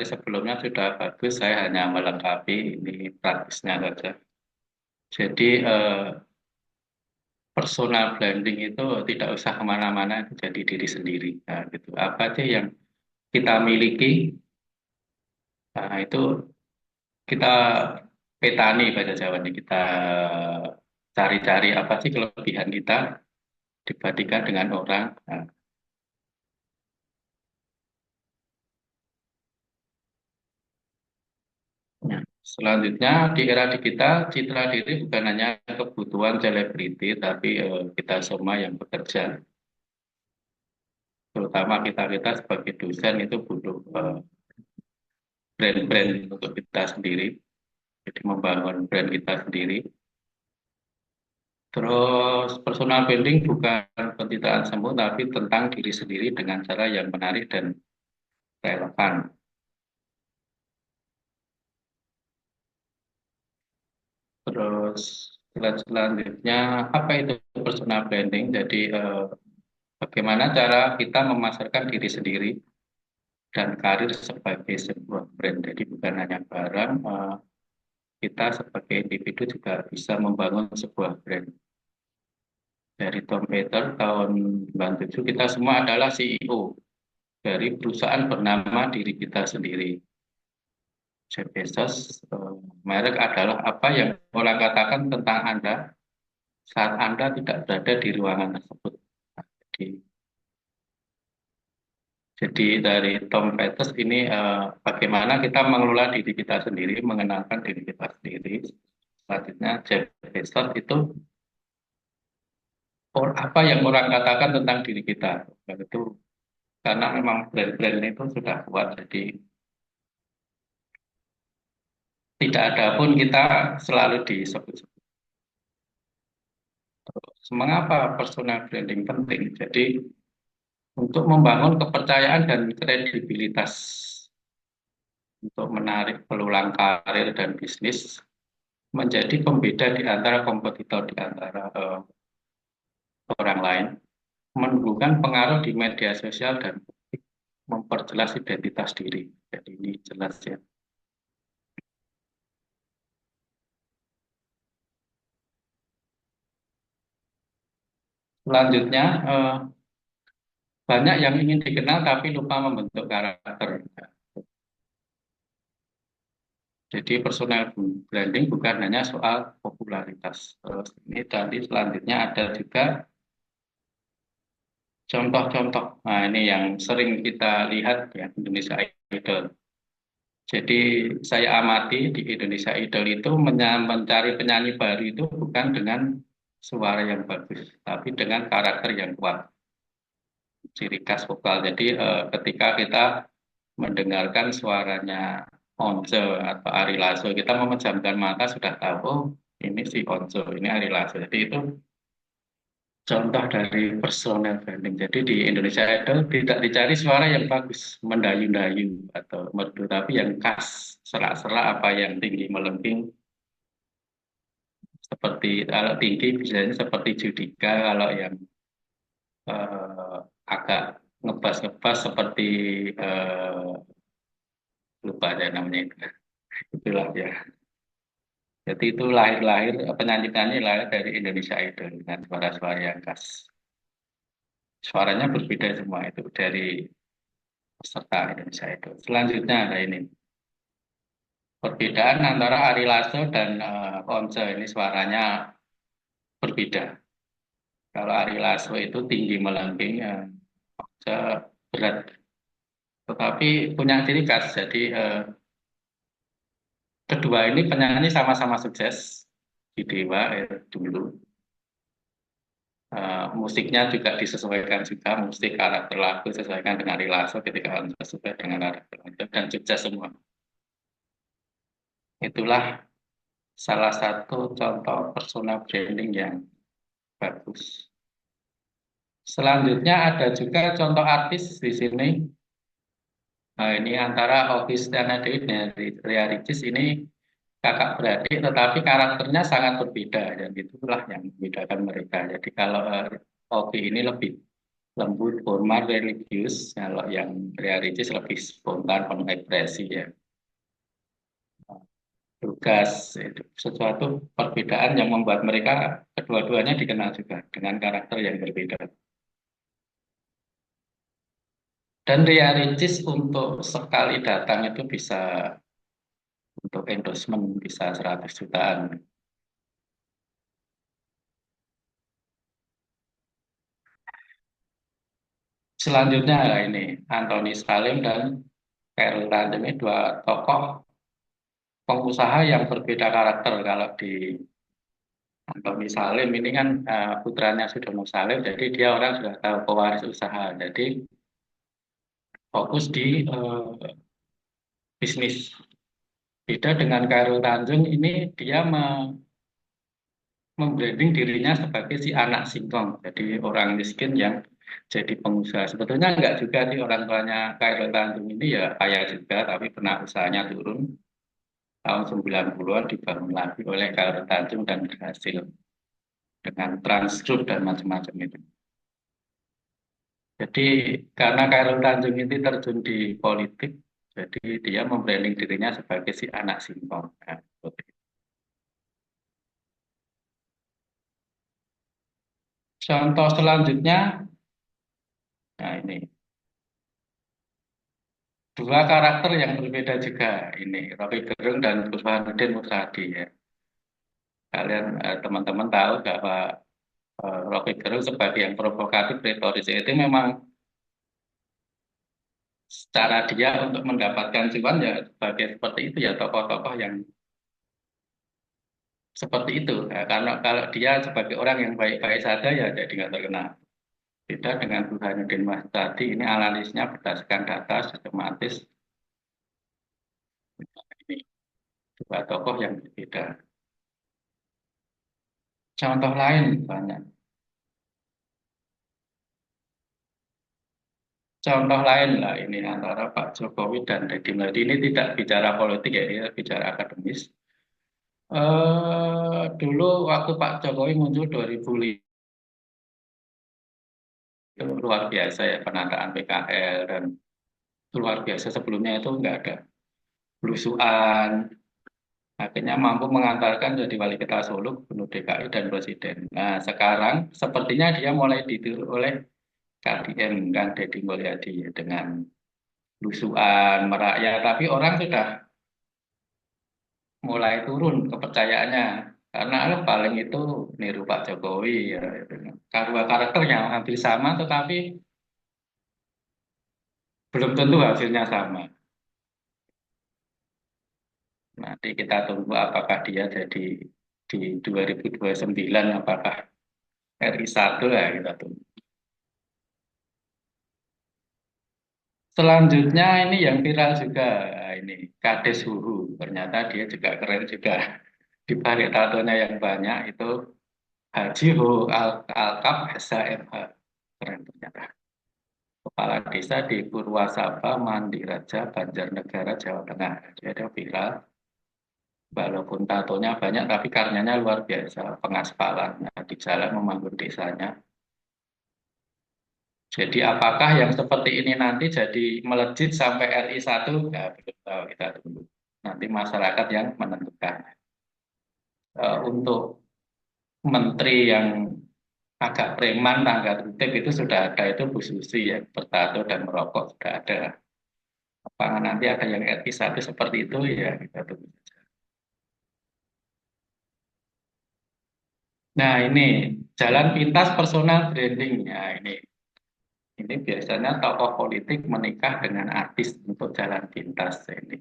sebelumnya sudah bagus. Saya hanya melengkapi ini praktisnya saja. Jadi personal branding itu tidak usah kemana-mana, jadi diri sendiri. Nah, gitu. Apa sih yang kita miliki? Nah, itu kita petani bahasa Jawa nih. Kita cari-cari apa sih kelebihan kita dibandingkan dengan orang. Nah, selanjutnya di era digital, citra diri bukan hanya kebutuhan selebriti, tapi kita semua yang bekerja, terutama kita sebagai dosen itu butuh brand-brand untuk kita sendiri, jadi membangun brand kita sendiri. Terus personal branding bukan pencitraan semu, tapi tentang diri sendiri dengan cara yang menarik dan relevan. Terus selanjutnya apa itu personal branding? Jadi bagaimana cara kita memasarkan diri sendiri dan karir sebagai sebuah brand. Jadi bukan hanya barang, kita sebagai individu juga bisa membangun sebuah brand. Dari Tom Peters tahun 97 kita semua adalah CEO dari perusahaan bernama diri kita sendiri. Jeff Bezos, merek adalah apa yang orang katakan tentang Anda saat Anda tidak berada di ruangan tersebut. Jadi dari Tom Peters ini bagaimana kita mengelola diri kita sendiri, mengenalkan diri kita sendiri. Selanjutnya Jeff Bezos itu apa yang orang katakan tentang diri kita. Dan itu karena memang brand-brand itu sudah kuat, jadi tidak ada pun kita selalu disebut-sebut. Mengapa personal branding penting? Jadi untuk membangun kepercayaan dan kredibilitas untuk menarik peluang karir dan bisnis menjadi pembeda di antara kompetitor, di antara orang lain, menumbuhkan pengaruh di media sosial dan memperjelas identitas diri. Jadi ini jelas ya. Selanjutnya, banyak yang ingin dikenal tapi lupa membentuk karakter. Jadi personal branding bukan hanya soal popularitas. Terus ini tadi selanjutnya ada juga contoh-contoh. Nah, ini yang sering kita lihat ya, Indonesia Idol. Jadi saya amati di Indonesia Idol itu mencari penyanyi baru itu bukan dengan suara yang bagus, tapi dengan karakter yang kuat. ciri khas vokal. Jadi ketika kita mendengarkan suaranya Once atau Ari Lasso, kita memejamkan mata sudah tahu, oh ini si Once, ini Ari Lasso. Jadi itu contoh dari personal branding. Jadi di Indonesia Idol tidak dicari suara yang bagus, mendayu-dayu atau merdu, tapi yang khas, serak-serak apa yang tinggi melengking, seperti kalau tinggi biasanya seperti Judika, kalau yang agak ngebas-ngebas seperti eh, lupa ada namanya itu. Itulah ya. Jadi itu lahir-lahir penyanyi-penyanyi lahir dari Indonesia Idol dengan suara-suara yang khas. Suaranya berbeda semua itu dari peserta Indonesia Idol. Selanjutnya ada ini perbedaan antara Ari Lasso dan Once, ini suaranya berbeda. Kalau Ari Lasso itu tinggi melengking, Once berat. Tetapi punya ciri khas. Jadi kedua ini penyanyi sama-sama sukses di Dewa dulu. Musiknya juga disesuaikan juga, musik karakter lagu disesuaikan dengan Ari Lasso ketika sesuai dengan karakter lagu dan sukses semua. Itulah salah satu contoh personal branding yang bagus. Selanjutnya ada juga contoh artis di sini. Nah, ini antara Okky Setiana Dewi dan Ria Ricis, ini kakak beradik tetapi karakternya sangat berbeda dan itulah yang membedakan mereka. Jadi kalau Okky ini lebih lembut, formal, religius, kalau yang Ria Ricis lebih spontan, penuh ekspresi ya. Tugas itu sesuatu perbedaan yang membuat mereka kedua-duanya dikenal juga dengan karakter yang berbeda. Dan Ria Ricis untuk sekali datang itu bisa untuk endorsement bisa 100 jutaan. Selanjutnya ini Anthony Salim dan Khairul Tanjung, ini dua tokoh pengusaha yang berbeda karakter. Kalau di Anthony Salim ini kan putranya Sudono Salim, jadi dia orang sudah tahu pewaris usaha. Jadi fokus di bisnis. Beda dengan Khairul Tanjung, ini dia membranding dirinya sebagai si anak singkong, jadi orang miskin yang jadi pengusaha. Sebetulnya enggak juga sih, orang tuanya Khairul Tanjung ini ya kaya juga, tapi pernah usahanya turun. Tahun 90-an dibangun lagi oleh Khairul Tanjung dan berhasil dengan Trans Group dan macam-macam itu. Jadi karena Khairul Tanjung ini terjun di politik, jadi dia membranding dirinya sebagai si anak singkong. Nah, seperti itu. Contoh selanjutnya, nah ini dua karakter yang berbeda juga, ini Rocky Gerung dan Burhanuddin Muhtadi ya. Kalian teman-teman tahu bahwa Rocky Gerung sebagai yang provokatif retoris itu memang secara dia untuk mendapatkan cuan ya sebagai seperti itu ya, tokoh-tokoh yang seperti itu. Nah, karena kalau dia sebagai orang yang baik-baik saja ya jadi nggak terkenal. Beda dengan Burhanuddin Muhtadi, ini analisnya berdasarkan data sistematis. Ini dua tokoh yang berbeda. Contoh lain banyak. Contoh lain lah ini antara Pak Jokowi dan Deddy Mulyadi, ini tidak bicara politik ya, ini bicara akademis. Dulu waktu Pak Jokowi muncul 2005 itu luar biasa ya penataan PKL, dan luar biasa, sebelumnya itu enggak ada belusuan, akhirnya mampu mengantarkan jadi wali kota Solo, gubernur DKI dan presiden. Nah sekarang sepertinya dia mulai ditiru oleh KDM kan, Deddy Mulyadi ya, dengan belusuan merakyat, tapi orang sudah mulai turun kepercayaannya karena paling itu niru Pak Jokowi ya, karena karakternya hampir sama tetapi belum tentu hasilnya sama. Nanti kita tunggu apakah dia jadi di 2029 apakah RI 1 ya, kita tunggu. Selanjutnya ini yang viral juga, ini Kades Wuhu. Ternyata dia juga keren juga. Di balik tatonya yang banyak itu Haji Ho Alkap SHMH. Keren ternyata. Kepala Desa di Purwasaba, Mandiraja, Banjarnegara, Jawa Tengah. Dia ada viral. Walaupun tatonya banyak, tapi karyanya luar biasa. Pengaspalan di jalan membangun desanya. Jadi apakah yang seperti ini nanti jadi melejit sampai RI 1? Ya, belum tahu, kita tunggu. Nanti masyarakat yang menentukan. Untuk menteri yang agak preman, tangga tertib itu sudah ada, itu Bu Susi ya, bertato dan merokok sudah ada. Apakah nanti ada yang RI 1 seperti itu? Ya, kita tunggu saja. Nah, ini jalan pintas personal branding. Ya, ini biasanya tokoh politik menikah dengan artis untuk jalan pintas ini.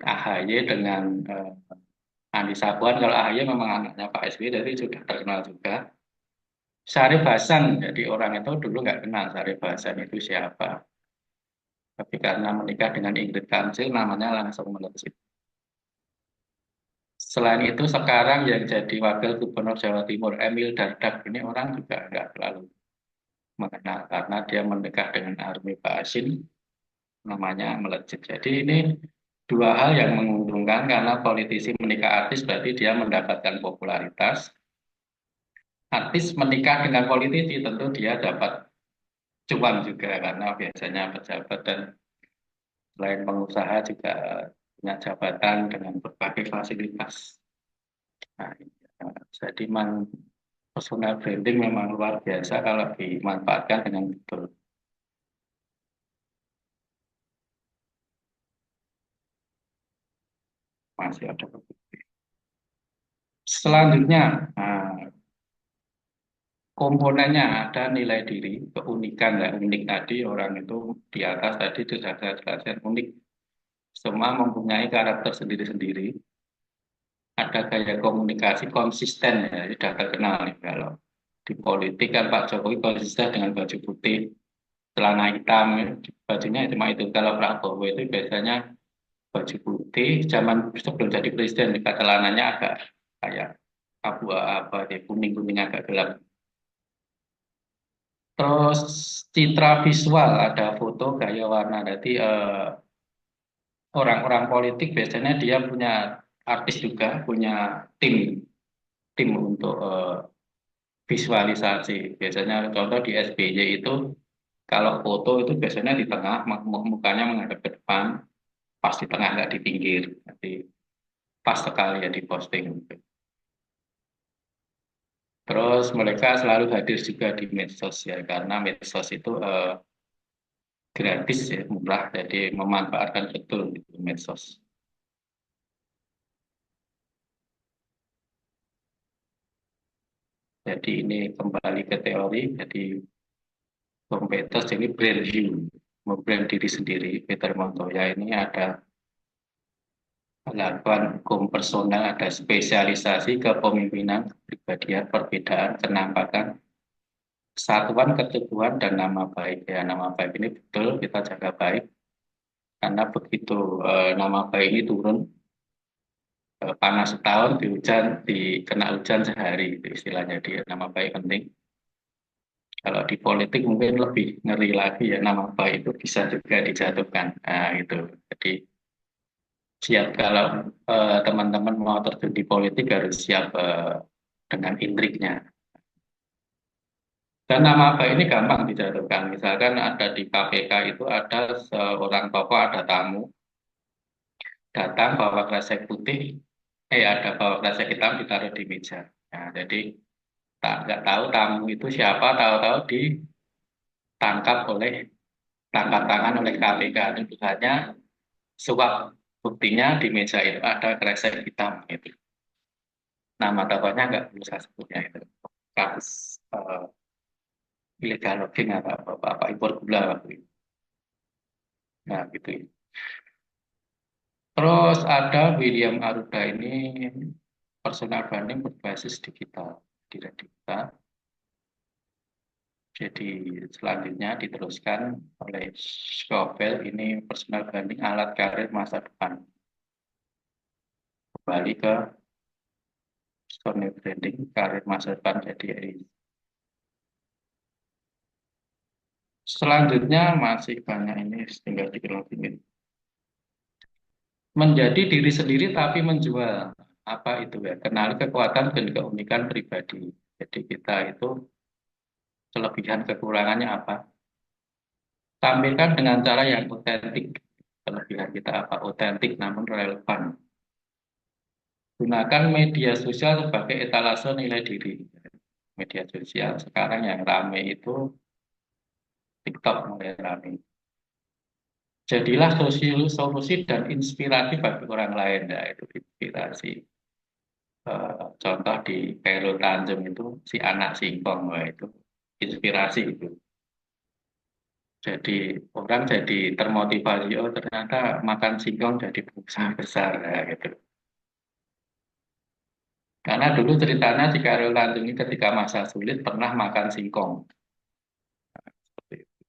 AHY dengan Anissa Puan. Kalau AHY memang anaknya Pak SBY, jadi sudah terkenal juga. Syarif Hasan, jadi orang itu dulu nggak kenal Syarif Hasan itu siapa. Tapi karena menikah dengan Ingrid Kansil, namanya langsung melejit. Selain itu sekarang yang jadi wakil gubernur Jawa Timur, Emil Dardak, ini orang juga nggak terlalu mengenal karena dia menikah dengan Army Pak Hasim, namanya melejit. Jadi ini dua hal yang menguntungkan karena politisi menikah artis berarti dia mendapatkan popularitas. Artis menikah dengan politisi tentu dia dapat cuan juga karena biasanya pejabat dan selain pengusaha juga punya jabatan dengan berbagai fasilitas. Nah, jadi personal branding memang luar biasa kalau dimanfaatkan dengan betul. Masih ada beberapa. Selanjutnya, komponennya ada nilai diri, keunikan, ya, unik tadi orang itu di atas tadi sudah saya jelaskan unik. Semua mempunyai karakter sendiri-sendiri. Ada gaya komunikasi konsisten ya, sudah terkenal nih kalau di politik kan Pak Jokowi konsisten dengan baju putih, celana hitam, ya. Bajunya cuma itu. Kalau Prabowo itu biasanya baju putih, zaman sebelum jadi presiden juga celananya agak kayak abu apa dia kuning-kuning agak gelap. Terus citra visual ada foto gaya warna. Jadi orang-orang politik biasanya dia punya artis juga punya tim tim untuk visualisasi. Biasanya contoh di SBY itu kalau foto itu biasanya di tengah mukanya menghadap ke depan, pas di tengah nggak di pinggir. Jadi pas sekali ya di posting. Terus mereka selalu hadir juga di medsos ya karena medsos itu gratis ya murah jadi memanfaatkan betul itu medsos. Jadi ini kembali ke teori jadi Peters ini brand you, membrand diri sendiri. Peter Montoya ini ada lakukan hukum personal, ada spesialisasi kepemimpinan, kepribadian, perbedaan, kenampakan, kesatuan, keteguhan, dan nama baik. Ya, nama baik ini betul kita jaga baik karena begitu nama baik ini turun panas setahun di hujan kena hujan sehari itu istilahnya dia nama baik penting. Kalau di politik mungkin lebih ngeri lagi ya nama baik itu bisa juga dijatuhkan. Nah, itu. Jadi siap kalau teman-teman mau terjun di politik harus siap dengan intriknya. Dan nama baik ini gampang dijatuhkan. Misalkan ada di KPK itu ada seorang tokoh, ada tamu datang bawa kresek putih, ada bawa kresek hitam ditaruh di meja. Nah, jadi nggak tahu tamu itu siapa, tahu-tahu ditangkap tangkap tangan oleh KPK. Itu hanya suap buktinya di meja itu ada kresek hitam itu. Nama tokohnya nggak perlu saya sebutnya itu. Kasus illegal logging atau apa impor gula waktu itu. Nah, gitu. Terus ada William Aruda ini personal branding berbasis digital. Tidak digital. Jadi selanjutnya diteruskan oleh Scovel, ini personal branding alat karir masa depan. Kembali ke personal branding karir masa depan. Jadi selanjutnya masih banyak, ini tinggal dikit-dikit. Menjadi diri sendiri tapi menjual. Apa itu ya? Kenali kekuatan dan keunikan pribadi. Jadi kita itu kelebihan kekurangannya apa? Tampilkan dengan cara yang otentik. Kelebihan kita apa? Otentik namun relevan. Gunakan media sosial sebagai etalase nilai diri. Media sosial sekarang yang ramai itu TikTok mulai ramai. Jadilah solusi dan inspirasi bagi orang lain. Ya, itu inspirasi. Contoh di Khairul Tanjung itu si anak singkong, wah, itu inspirasi itu. Jadi orang jadi termotivasi, oh ternyata makan singkong jadi pengusaha besar ya, gitu. Karena dulu ceritanya si Khairul Tanjung ini ketika masa sulit pernah makan singkong.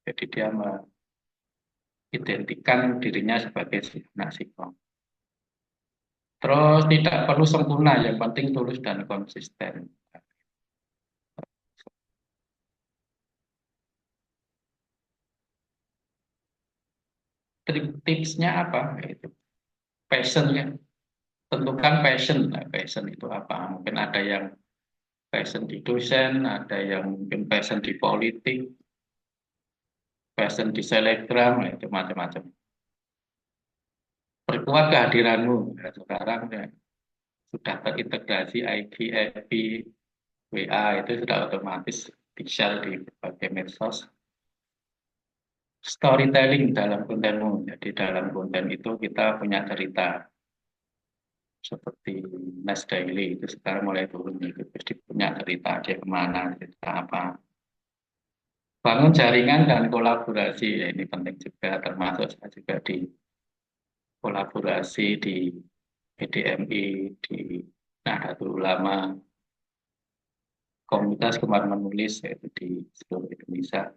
Jadi dia mengidentikan dirinya sebagai si anak singkong. Terus tidak perlu sempurna, yang penting tulus dan konsisten. Tipsnya apa? Itu passion ya. Tentukan passion. Nah, passion itu apa? Mungkin ada yang passion di dosen, ada yang mungkin passion di politik, passion di selebgram, nah, itu macam-macam. Perkuat kehadiranmu. Ya, sekarang ya, sudah terintegrasi IG, FB, WA, itu sudah otomatis di-share di berbagai medsos. Storytelling dalam kontenmu. Jadi dalam konten itu kita punya cerita. Seperti Nas Daily itu sekarang mulai turun itu. Terus dia punya cerita dia kemana, cerita apa. Bangun jaringan dan kolaborasi. Ya, ini penting juga, termasuk saya juga di kolaborasi di PDMI, di Nahdlatul Ulama, komunitas gemar menulis yaitu di seluruh Indonesia.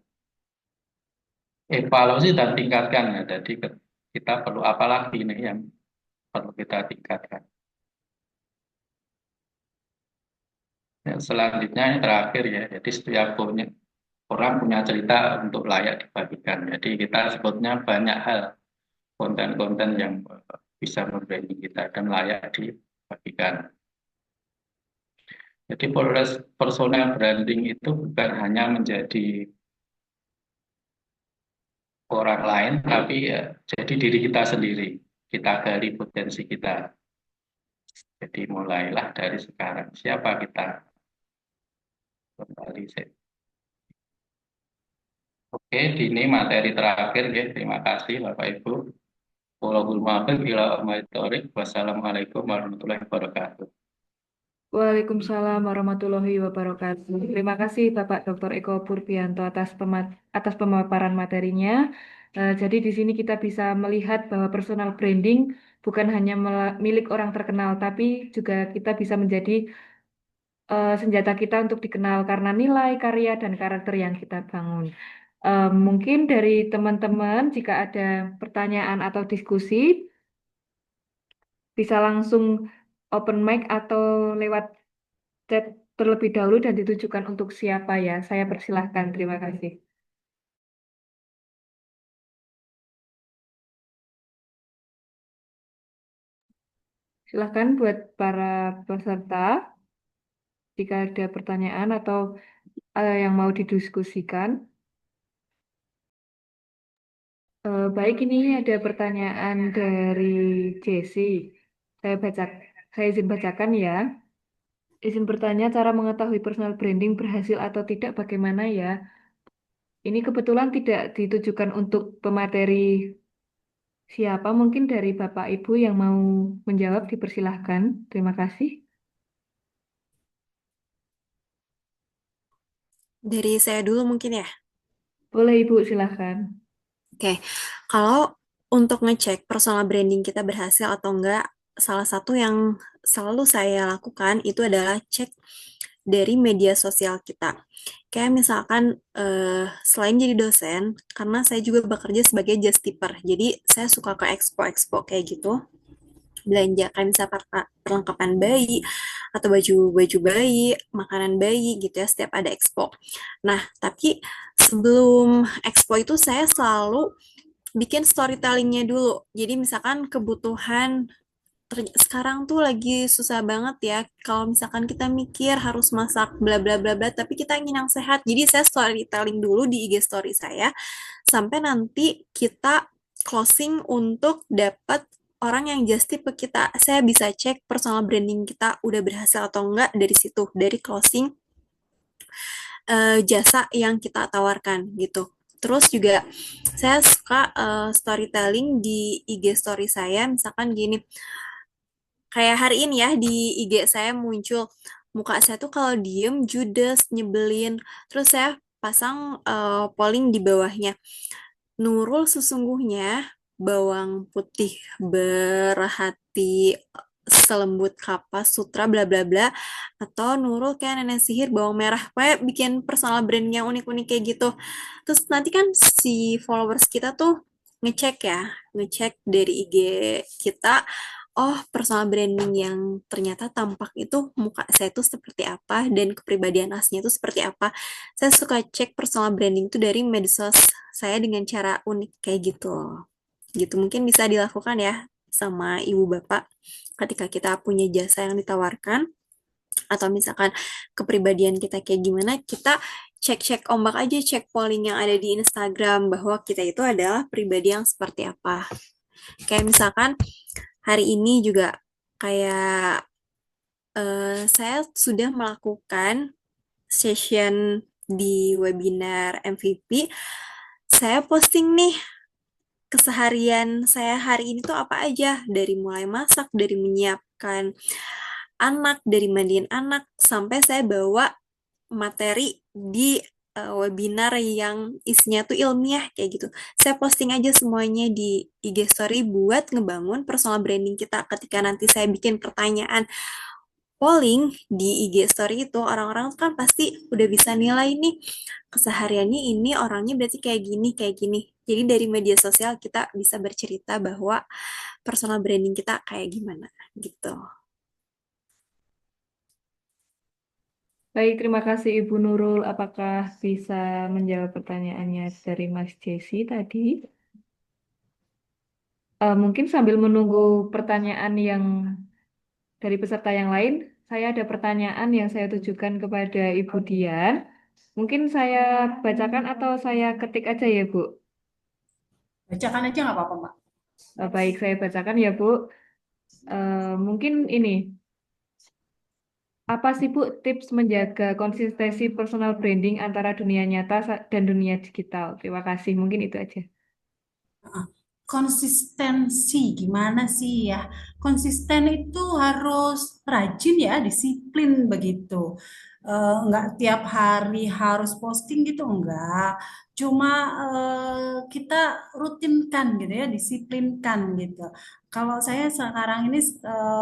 Evaluasi dan tingkatkan ya. Jadi kita perlu apa lagi ini yang perlu kita tingkatkan. Ya, selanjutnya yang terakhir ya. Jadi setiap orang punya cerita untuk layak dibagikan. Jadi kita sebutnya banyak hal, konten-konten yang bisa membranding kita dan layak dibagikan. Jadi personal branding itu bukan hanya menjadi orang lain, tapi ya, jadi diri kita sendiri. Kita gali potensi kita. Jadi mulailah dari sekarang. Siapa kita? Kembali. Oke, ini materi terakhir ya. Terima kasih Bapak Ibu. Wassalamualaikum warahmatullahi wabarakatuh. Waalaikumsalam warahmatullahi wabarakatuh. Terima kasih Bapak Dr. Eko Purbianto atas pemaparan materinya. Jadi di sini kita bisa melihat bahwa personal branding bukan hanya milik orang terkenal, tapi juga kita bisa menjadi senjata kita untuk dikenal karena nilai, karya, dan karakter yang kita bangun. Mungkin dari teman-teman jika ada pertanyaan atau diskusi, bisa langsung open mic atau lewat chat terlebih dahulu dan ditujukan untuk siapa ya. Saya persilahkan. Terima kasih. Silahkan buat para peserta jika ada pertanyaan atau yang mau didiskusikan. Baik, ini ada pertanyaan dari Jesse. Saya izin bacakan ya. Izin bertanya, cara mengetahui personal branding berhasil atau tidak bagaimana ya? Ini kebetulan tidak ditujukan untuk pemateri siapa, mungkin dari Bapak Ibu yang mau menjawab dipersilahkan. Terima kasih. Dari saya dulu mungkin ya. Boleh Ibu, silahkan. Oke, kalau untuk ngecek personal branding kita berhasil atau enggak, salah satu yang selalu saya lakukan itu adalah cek dari media sosial kita. Kayak misalkan selain jadi dosen, karena saya juga bekerja sebagai just tipper, jadi saya suka ke expo-expo kayak gitu, belanja kayak misalnya perlengkapan bayi atau baju-baju bayi, makanan bayi gitu ya, setiap ada expo. Nah, tapi sebelum expo itu saya selalu bikin storytellingnya dulu. Jadi misalkan kebutuhan sekarang tuh lagi susah banget ya kalau misalkan kita mikir harus masak bla bla bla bla tapi kita ingin yang sehat. Jadi saya storytelling dulu di IG story saya sampai nanti kita closing untuk dapat orang yang just tip ke kita. Saya bisa cek personal branding kita udah berhasil atau enggak dari situ, dari closing jasa yang kita tawarkan gitu. Terus juga saya suka storytelling di IG story saya, misalkan gini, kayak hari ini ya di IG saya muncul muka saya tuh kalau diem judes, nyebelin. Terus saya pasang polling di bawahnya. Nurul sesungguhnya bawang putih berhati selembut kapas sutra bla bla bla atau Nurul kayak nenek sihir bawang merah kayak bikin personal brand yang unik-unik kayak gitu. Terus nanti kan si followers kita tuh ngecek dari IG kita, oh personal branding yang ternyata tampak itu muka saya tuh seperti apa dan kepribadian aslinya itu seperti apa. Saya suka cek personal branding itu dari medsos saya dengan cara unik kayak gitu. Gitu mungkin bisa dilakukan ya sama ibu bapak ketika kita punya jasa yang ditawarkan atau misalkan kepribadian kita kayak gimana, kita cek-cek ombak aja, cek polling yang ada di Instagram bahwa kita itu adalah pribadi yang seperti apa. Kayak misalkan hari ini juga kayak saya sudah melakukan session di webinar MVP. Saya posting nih keseharian saya hari ini tuh apa aja, dari mulai masak, dari menyiapkan anak, dari mandiin anak, sampai saya bawa materi di webinar yang isinya tuh ilmiah kayak gitu. Saya posting aja semuanya di IG story buat ngebangun personal branding kita. Ketika nanti saya bikin pertanyaan polling di IG story itu, orang-orang kan pasti udah bisa nilai nih kesehariannya ini orangnya berarti kayak gini, kayak gini. Jadi dari media sosial kita bisa bercerita bahwa personal branding kita kayak gimana gitu. Baik, terima kasih Ibu Nurul. Apakah bisa menjawab pertanyaannya dari Mas Jesse tadi? Mungkin sambil menunggu pertanyaan yang dari peserta yang lain, saya ada pertanyaan yang saya tujukan kepada Ibu Dian. Mungkin saya bacakan atau saya ketik aja ya, Bu. Bacakan aja nggak apa-apa, Mbak. Baik, saya bacakan ya, Bu. Mungkin ini, apa sih Bu tips menjaga konsistensi personal branding antara dunia nyata dan dunia digital? Terima kasih, mungkin itu aja. Konsistensi gimana sih ya? Konsisten itu harus rajin ya, disiplin begitu. Nggak tiap hari harus posting gitu, enggak. Cuma kita rutinkan gitu ya, disiplinkan gitu. Kalau saya sekarang ini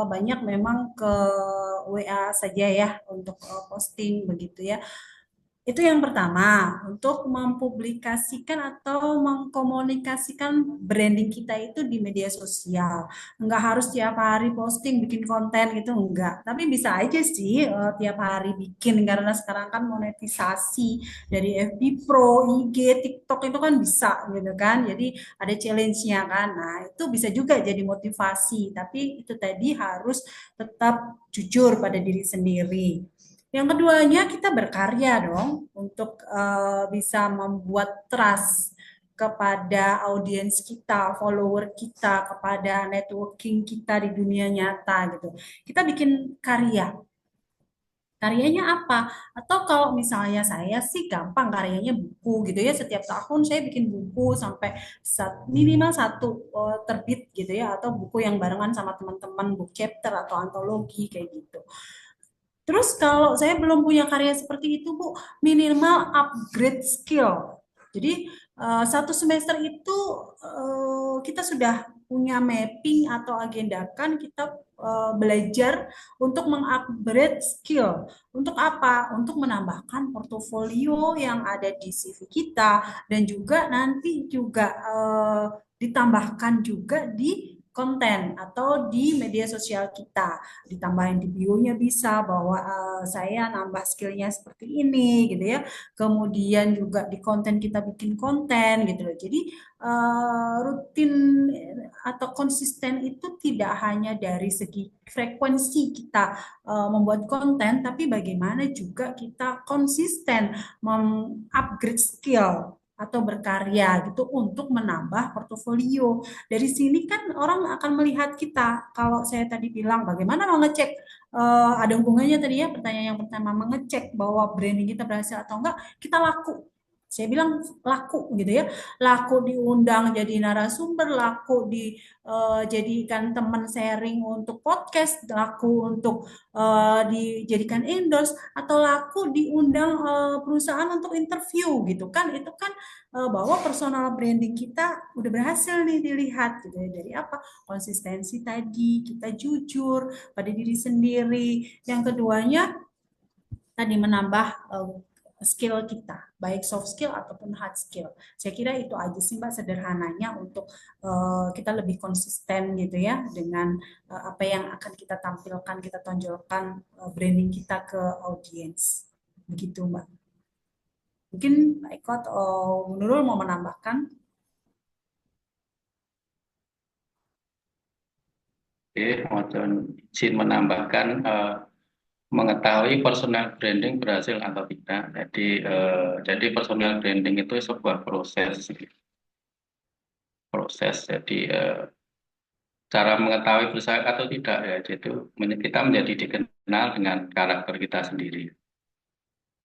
banyak memang ke WA saja ya untuk posting begitu ya. Itu yang pertama, untuk mempublikasikan atau mengkomunikasikan branding kita itu di media sosial. Enggak harus tiap hari posting, bikin konten gitu, enggak. Tapi bisa aja sih tiap hari bikin, karena sekarang kan monetisasi dari FB Pro, IG, TikTok itu kan bisa gitu kan. Jadi ada challenge-nya kan. Nah, itu bisa juga jadi motivasi. Tapi itu tadi harus tetap jujur pada diri sendiri. Yang keduanya kita berkarya dong untuk bisa membuat trust kepada audiens kita, follower kita, kepada networking kita di dunia nyata gitu. Kita bikin karya. Karyanya apa? Atau kalau misalnya saya sih gampang karyanya buku gitu ya. Setiap tahun saya bikin buku sampai minimal satu terbit gitu ya. Atau buku yang barengan sama teman-teman, book chapter atau antologi kayak gitu. Terus kalau saya belum punya karya seperti itu, Bu, minimal upgrade skill. Jadi satu semester itu kita sudah punya mapping atau agendakan kita belajar untuk mengupgrade skill. Untuk apa? Untuk menambahkan portofolio yang ada di CV kita dan juga nanti juga ditambahkan juga di konten atau di media sosial kita, ditambahin di bio-nya bisa bahwa saya nambah skillnya seperti ini gitu ya, kemudian juga di konten kita bikin konten gitu loh. Jadi rutin atau konsisten itu tidak hanya dari segi frekuensi kita membuat konten, tapi bagaimana juga kita konsisten mengupgrade skill atau berkarya gitu untuk menambah portofolio. Dari sini kan orang akan melihat kita. Kalau saya tadi bilang bagaimana mengecek ada hubungannya tadi ya pertanyaan yang pertama mengecek bahwa branding kita berhasil atau enggak, kita laku. Saya bilang laku gitu ya, laku diundang jadi narasumber, laku dijadikan teman sharing untuk podcast, laku untuk dijadikan endorse, atau laku diundang perusahaan untuk interview gitu kan, itu kan bahwa personal branding kita udah berhasil nih dilihat gitu ya. Dari apa? Konsistensi tadi, kita jujur pada diri sendiri. Yang keduanya tadi menambah skill kita, baik soft skill ataupun hard skill. Saya kira itu aja sih Mbak sederhananya untuk kita lebih konsisten gitu ya dengan apa yang akan kita tampilkan, kita tonjolkan branding kita ke audiens. Begitu Mbak. Mungkin Pak Eko atau Nurul mau menambahkan? Oke, mohon izin menambahkan mengetahui personal branding berhasil atau tidak. Jadi personal branding itu sebuah proses. Jadi cara mengetahui berhasil atau tidak ya, jadi kita menjadi dikenal dengan karakter kita sendiri.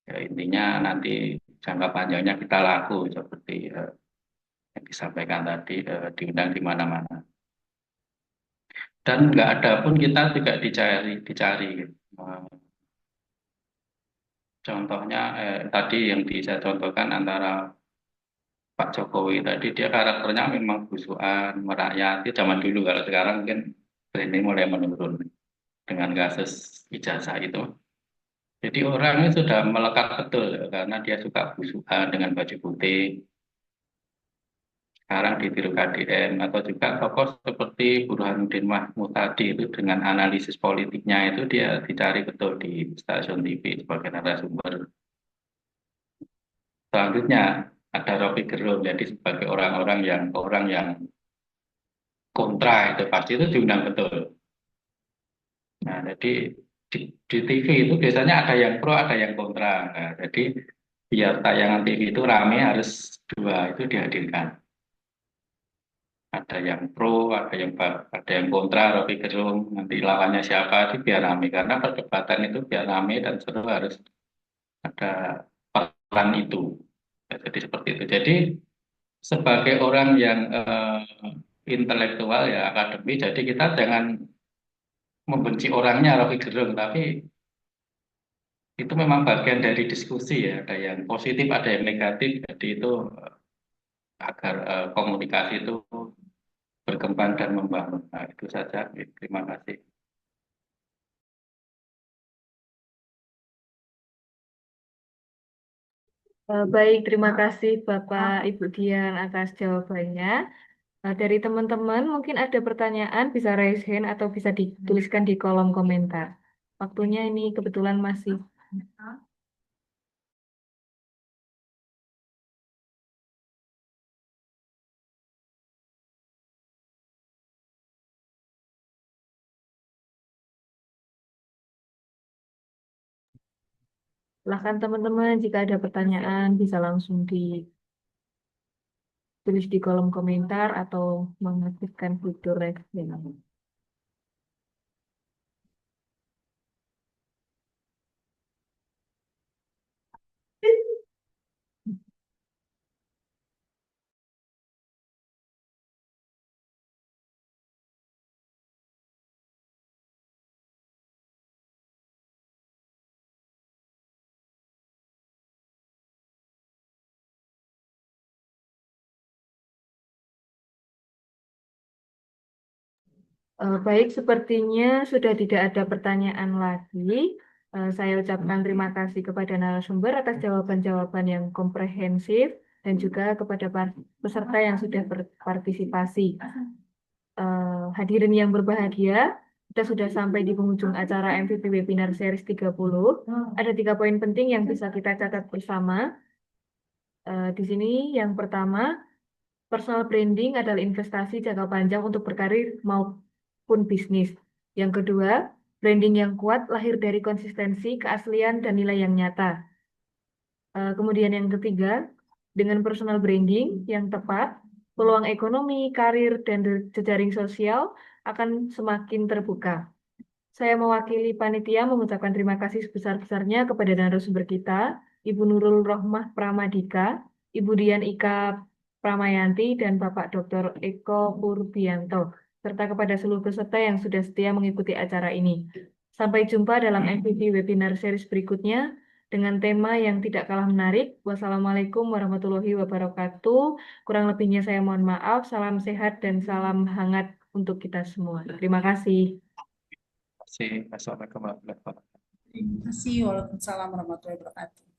Ya, intinya nanti jangka panjangnya kita laku seperti yang disampaikan tadi, diundang di mana-mana. Dan nggak ada pun kita juga dicari gitu. Contohnya tadi yang saya contohkan antara Pak Jokowi tadi, dia karakternya memang belusuan, merakyat. Itu zaman dulu, kalau sekarang mungkin ini mulai menurun dengan kasus ijazah itu. Jadi orangnya sudah melekat betul ya, karena dia suka belusuan dengan baju putih. Sekarang ditiru KDM atau juga tokoh seperti Burhanuddin Mahmud tadi itu dengan analisis politiknya itu dia dicari betul di stasiun TV sebagai narasumber. Selanjutnya ada Rocky Gerung, jadi sebagai orang yang kontra itu pasti itu diundang betul. Nah, jadi di TV itu biasanya ada yang pro, ada yang kontra. Nah, jadi biar tayangan TV itu rame harus dua itu dihadirkan. Ada yang pro, ada yang kontra, Rocky Gerung, nanti lawannya siapa itu biar rame karena perdebatan itu biar rame dan seru harus ada peran itu. Ya, jadi seperti itu. Jadi sebagai orang yang intelektual ya akademi, jadi kita jangan membenci orangnya Rocky Gerung, tapi itu memang bagian dari diskusi ya, ada yang positif, ada yang negatif, jadi itu agar komunikasi itu berkembang dan membangun. Nah, itu saja. Terima kasih. Baik, terima kasih Bapak Ibu Dian atas jawabannya. Dari teman-teman mungkin ada pertanyaan bisa raise hand atau bisa dituliskan di kolom komentar. Waktunya ini kebetulan masih silahkan teman-teman jika ada pertanyaan bisa langsung ditulis di kolom komentar atau mengaktifkan fitur raise hand. Baik, sepertinya sudah tidak ada pertanyaan lagi. Saya ucapkan terima kasih kepada narasumber atas jawaban-jawaban yang komprehensif dan juga kepada peserta yang sudah berpartisipasi. Hadirin yang berbahagia, kita sudah sampai di penghujung acara MVP Webinar Series 30. Ada 3 poin penting yang bisa kita catat bersama. Di sini yang pertama, personal branding adalah investasi jangka panjang untuk berkarir maupun bisnis. Yang kedua, branding yang kuat lahir dari konsistensi, keaslian, dan nilai yang nyata. Kemudian yang ketiga, dengan personal branding yang tepat, peluang ekonomi, karir, dan jejaring sosial akan semakin terbuka. Saya mewakili panitia mengucapkan terima kasih sebesar-besarnya kepada narasumber kita, Ibu Nurul Rohmah Pramadika, Ibu Dian Ika Pramayanti, dan Bapak Dr. Eko Purbianto, serta kepada seluruh peserta yang sudah setia mengikuti acara ini. Sampai jumpa dalam MVP webinar series berikutnya dengan tema yang tidak kalah menarik. Wassalamualaikum warahmatullahi wabarakatuh. Kurang lebihnya saya mohon maaf. Salam sehat dan salam hangat untuk kita semua. Terima kasih. Assalamualaikum warahmatullahi wabarakatuh. Terima kasih. Waalaikumsalam warahmatullahi wabarakatuh.